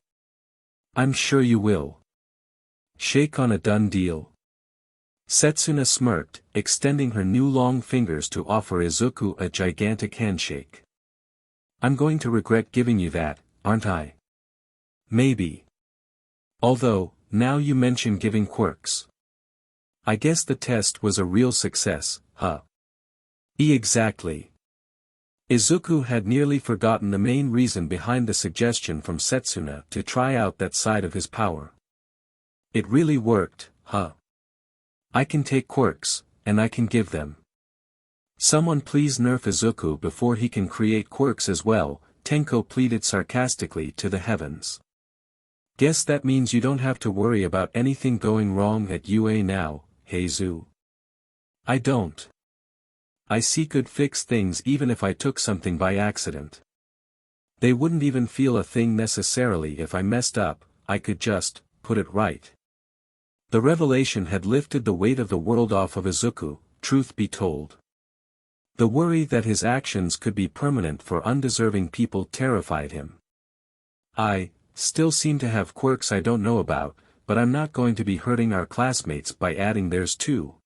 I'm sure you will. Shake on a done deal. Setsuna smirked, extending her new long fingers to offer Izuku a gigantic handshake. I'm going to regret giving you that, aren't I? Maybe. Although, now you mention giving quirks. I guess the test was a real success, huh? Exactly. Izuku had nearly forgotten the main reason behind the suggestion from Setsuna to try out that side of his power. It really worked, huh? I can take quirks, and I can give them. Someone please nerf Izuku before he can create quirks as well, Tenko pleaded sarcastically to the heavens. Guess that means you don't have to worry about anything going wrong at UA now, Heizu. I don't. I see could fix things even if I took something by accident. They wouldn't even feel a thing necessarily if I messed up, I could just put it right. The revelation had lifted the weight of the world off of Izuku, truth be told. The worry that his actions could be permanent for undeserving people terrified him. I still seem to have quirks I don't know about, but I'm not going to be hurting our classmates by adding theirs too.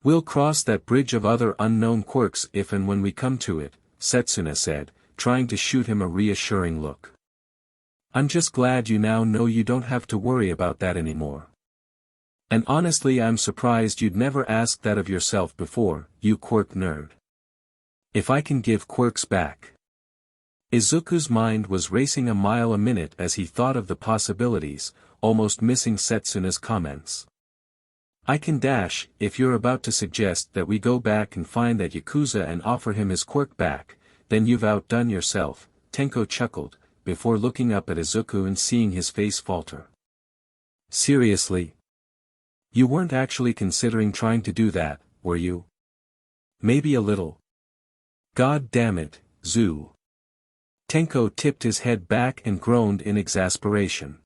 We'll cross that bridge of other unknown quirks if and when we come to it, Setsuna said, trying to shoot him a reassuring look. I'm just glad you now know you don't have to worry about that anymore. And honestly I'm surprised you'd never asked that of yourself before, you quirk nerd. If I can give quirks back. Izuku's mind was racing a mile a minute as he thought of the possibilities, almost missing Setsuna's comments. I can dash, if you're about to suggest that we go back and find that Yakuza and offer him his quirk back, then you've outdone yourself, Tenko chuckled, before looking up at Izuku and seeing his face falter. Seriously? You weren't actually considering trying to do that, were you? Maybe a little. God damn it, Zoo. Tenko tipped his head back and groaned in exasperation.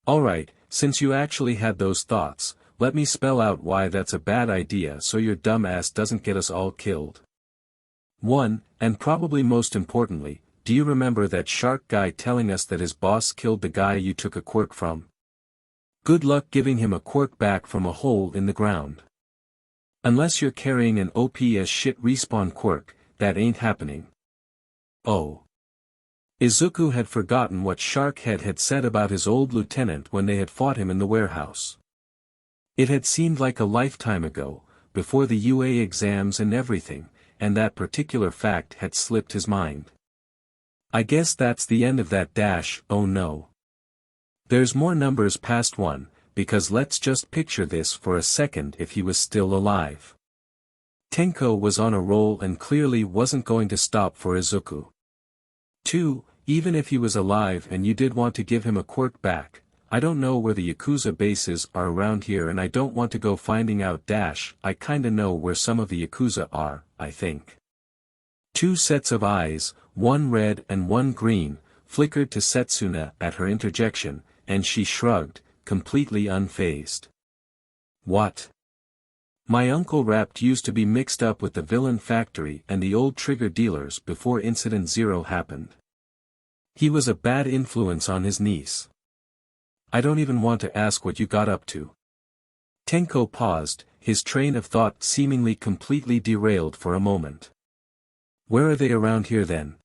Alright, since you actually had those thoughts, let me spell out why that's a bad idea so your dumb ass doesn't get us all killed. 1, and probably most importantly, do you remember that shark guy telling us that his boss killed the guy you took a quirk from? Good luck giving him a quirk back from a hole in the ground. Unless you're carrying an OP as shit respawn quirk, that ain't happening. Oh. Izuku had forgotten what Sharkhead had said about his old lieutenant when they had fought him in the warehouse. It had seemed like a lifetime ago, before the UA exams and everything, and that particular fact had slipped his mind. I guess that's the end of that dash, oh no. There's more numbers past 1, because let's just picture this for a second if he was still alive. Tenko was on a roll and clearly wasn't going to stop for Izuku. 2, even if he was alive and you did want to give him a quirk back, I don't know where the Yakuza bases are around here and I don't want to go finding out I kinda know where some of the Yakuza are, I think. 2 sets of eyes, one red and one green, flickered to Setsuna at her interjection, and she shrugged, completely unfazed. What? My Uncle Rapt used to be mixed up with the villain factory and the old trigger dealers before Incident Zero happened. He was a bad influence on his niece. I don't even want to ask what you got up to. Tenko paused, his train of thought seemingly completely derailed for a moment. Where are they around here then?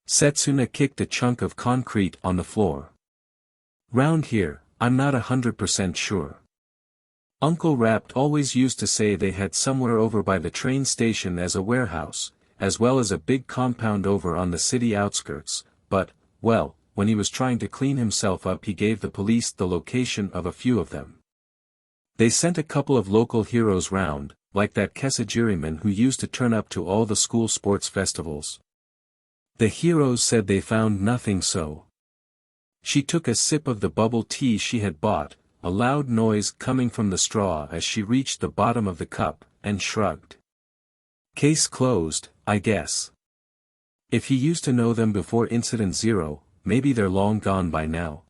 Setsuna kicked a chunk of concrete on the floor. Round here, I'm not 100% sure. Uncle Rapt always used to say they had somewhere over by the train station as a warehouse, as well as a big compound over on the city outskirts, but, well, when he was trying to clean himself up he gave the police the location of a few of them. They sent a couple of local heroes round, like that Kesajiriman who used to turn up to all the school sports festivals. The heroes said they found nothing, so she took a sip of the bubble tea she had bought, a loud noise coming from the straw as she reached the bottom of the cup, and shrugged. Case closed, I guess. If he used to know them before Incident Zero, maybe they're long gone by now.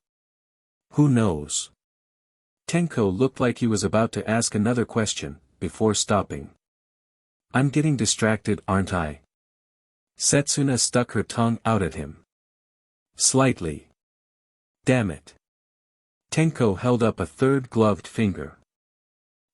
Who knows? Tenko looked like he was about to ask another question, before stopping. I'm getting distracted, aren't I? Setsuna stuck her tongue out at him. Slightly. Damn it. Tenko held up a third gloved finger.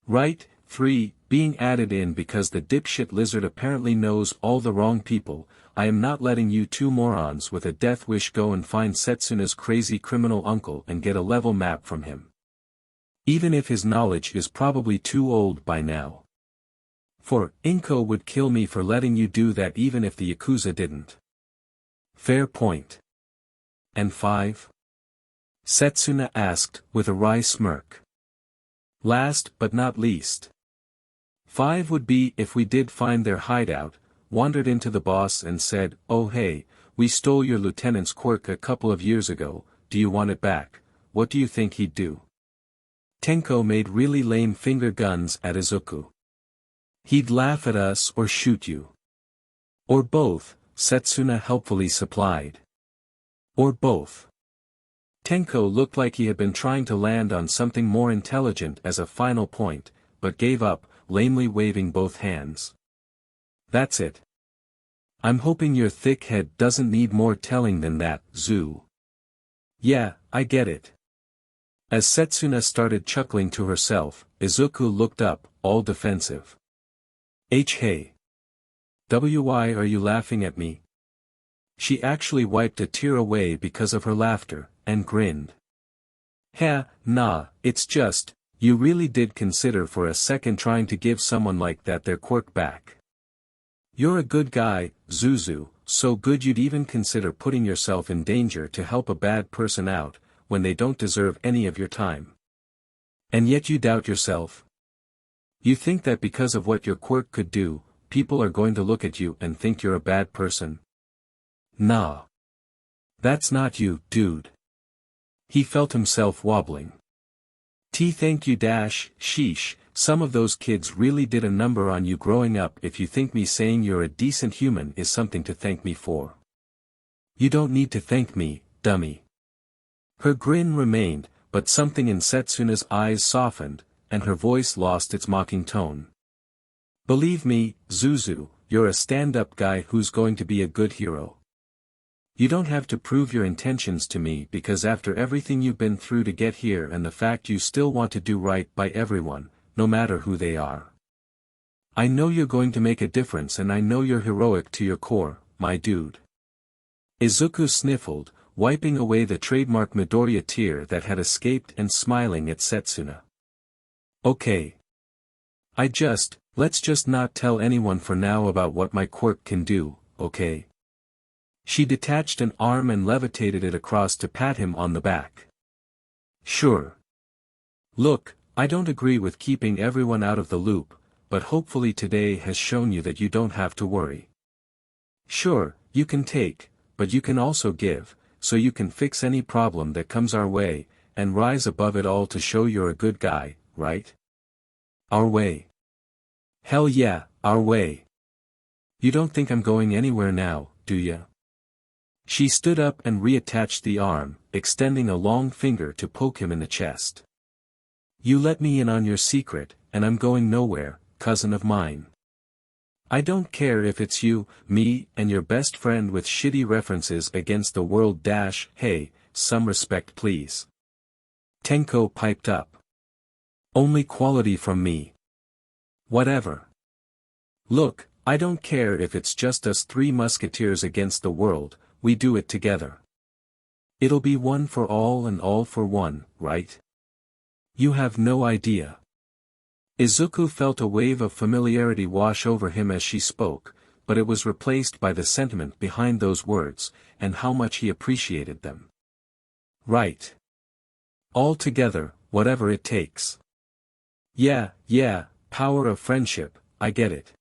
Right, 3, being added in because the dipshit lizard apparently knows all the wrong people. I am not letting you two morons with a death wish go and find Setsuna's crazy criminal uncle and get a level map from him. Even if his knowledge is probably too old by now. For, Inko would kill me for letting you do that even if the Yakuza didn't. Fair point. And 5? Setsuna asked, with a wry smirk. Last but not least. 5 would be if we did find their hideout, wandered into the boss and said, oh hey, we stole your lieutenant's quirk a couple of years ago, do you want it back? What do you think he'd do? Tenko made really lame finger guns at Izuku. He'd laugh at us or shoot you. Or both, Setsuna helpfully supplied. Or both. Tenko looked like he had been trying to land on something more intelligent as a final point, but gave up, lamely waving both hands. That's it. I'm hoping your thick head doesn't need more telling than that, Zoo. Yeah, I get it. As Setsuna started chuckling to herself, Izuku looked up, all defensive. Hey. Why are you laughing at me? She actually wiped a tear away because of her laughter, and grinned. Nah, it's just, you really did consider for a second trying to give someone like that their quirk back. You're a good guy, Zuzu, so good you'd even consider putting yourself in danger to help a bad person out, when they don't deserve any of your time. And yet you doubt yourself? You think that because of what your quirk could do, people are going to look at you and think you're a bad person? Nah. That's not you, dude. He felt himself wobbling. Thank you sheesh, some of those kids really did a number on you growing up if you think me saying you're a decent human is something to thank me for. You don't need to thank me, dummy. Her grin remained, but something in Setsuna's eyes softened, and her voice lost its mocking tone. Believe me, Zuzu, you're a stand-up guy who's going to be a good hero. You don't have to prove your intentions to me because after everything you've been through to get here and the fact you still want to do right by everyone, no matter who they are. I know you're going to make a difference and I know you're heroic to your core, my dude. Izuku sniffled, wiping away the trademark Midoriya tear that had escaped and smiling at Setsuna. Okay. Let's just not tell anyone for now about what my quirk can do, okay? She detached an arm and levitated it across to pat him on the back. Sure. Look, I don't agree with keeping everyone out of the loop, but hopefully today has shown you that you don't have to worry. Sure, you can take, but you can also give, so you can fix any problem that comes our way, and rise above it all to show you're a good guy, right? Our way. Hell yeah, our way. You don't think I'm going anywhere now, do ya? She stood up and reattached the arm, extending a long finger to poke him in the chest. You let me in on your secret, and I'm going nowhere, cousin of mine. I don't care if it's you, me, and your best friend with shitty references against the world - hey, some respect please. Tenko piped up. Only quality from me. Whatever. Look, I don't care if it's just us three musketeers against the world, we do it together. It'll be one for all and all for one, right? You have no idea. Izuku felt a wave of familiarity wash over him as she spoke, but it was replaced by the sentiment behind those words, and how much he appreciated them. Right. All together, whatever it takes. Yeah, power of friendship, I get it.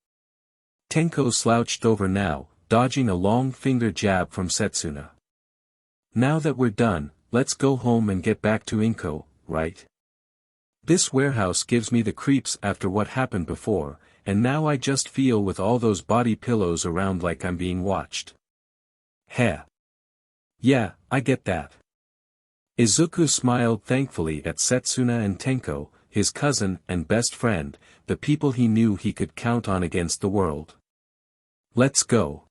Tenko slouched over now, dodging a long finger jab from Setsuna. Now that we're done, let's go home and get back to Inko, right? This warehouse gives me the creeps after what happened before, and now I just feel with all those body pillows around like I'm being watched. Heh. Yeah, I get that. Izuku smiled thankfully at Setsuna and Tenko, his cousin and best friend, the people he knew he could count on against the world. Let's go.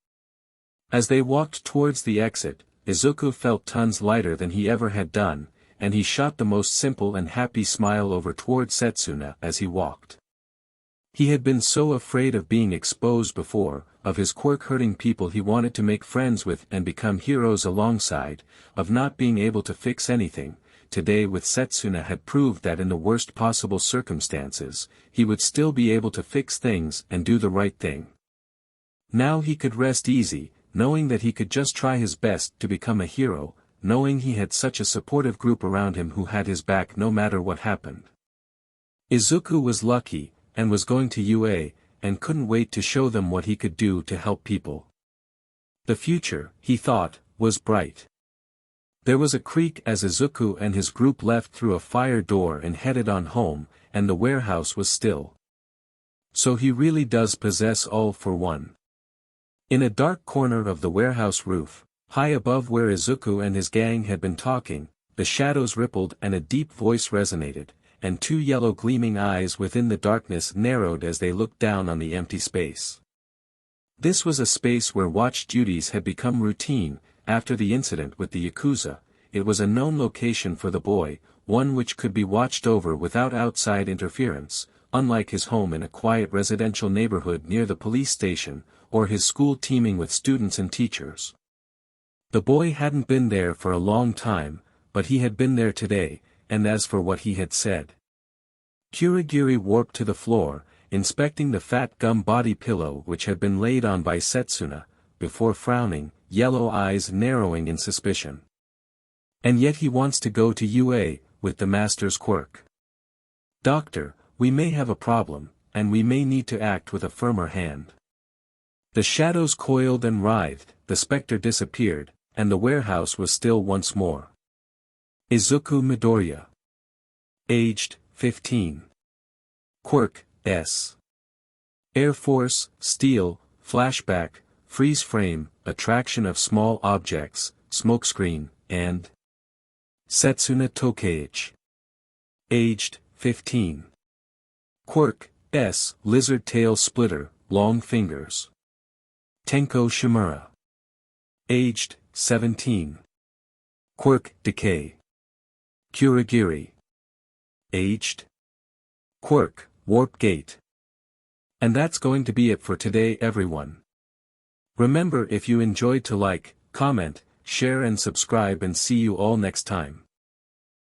As they walked towards the exit, Izuku felt tons lighter than he ever had done, and he shot the most simple and happy smile over toward Setsuna as he walked. He had been so afraid of being exposed before, of his quirk hurting people he wanted to make friends with and become heroes alongside, of not being able to fix anything. Today with Setsuna had proved that in the worst possible circumstances, he would still be able to fix things and do the right thing. Now he could rest easy, knowing that he could just try his best to become a hero, knowing he had such a supportive group around him who had his back no matter what happened. Izuku was lucky, and was going to UA, and couldn't wait to show them what he could do to help people. The future, he thought, was bright. There was a creak as Izuku and his group left through a fire door and headed on home, and the warehouse was still. So he really does possess all for one. In a dark corner of the warehouse roof, high above where Izuku and his gang had been talking, the shadows rippled and a deep voice resonated, and two yellow gleaming eyes within the darkness narrowed as they looked down on the empty space. This was a space where watch duties had become routine. After the incident with the Yakuza, it was a known location for the boy, one which could be watched over without outside interference, unlike his home in a quiet residential neighborhood near the police station, or his school teeming with students and teachers. The boy hadn't been there for a long time, but he had been there today, and as for what he had said. Kurogiri warped to the floor, inspecting the fat gum body pillow which had been laid on by Setsuna, before frowning, yellow eyes narrowing in suspicion. And yet he wants to go to UA, with the master's quirk. Doctor, we may have a problem, and we may need to act with a firmer hand. The shadows coiled and writhed, the specter disappeared, and the warehouse was still once more. Izuku Midoriya. Aged, 15. Quirk, S. Air Force, Steel, Flashback, Freeze Frame, Attraction of Small Objects, Smokescreen, and Setsuna Tokeichi. Aged, 15. Quirk, S. Lizard Tail Splitter, Long Fingers. Tenko Shimura. Aged, 17. Quirk, Decay. Kurogiri. Aged. Quirk, Warp Gate. And that's going to be it for today everyone. Remember if you enjoyed to like, comment, share and subscribe and see you all next time.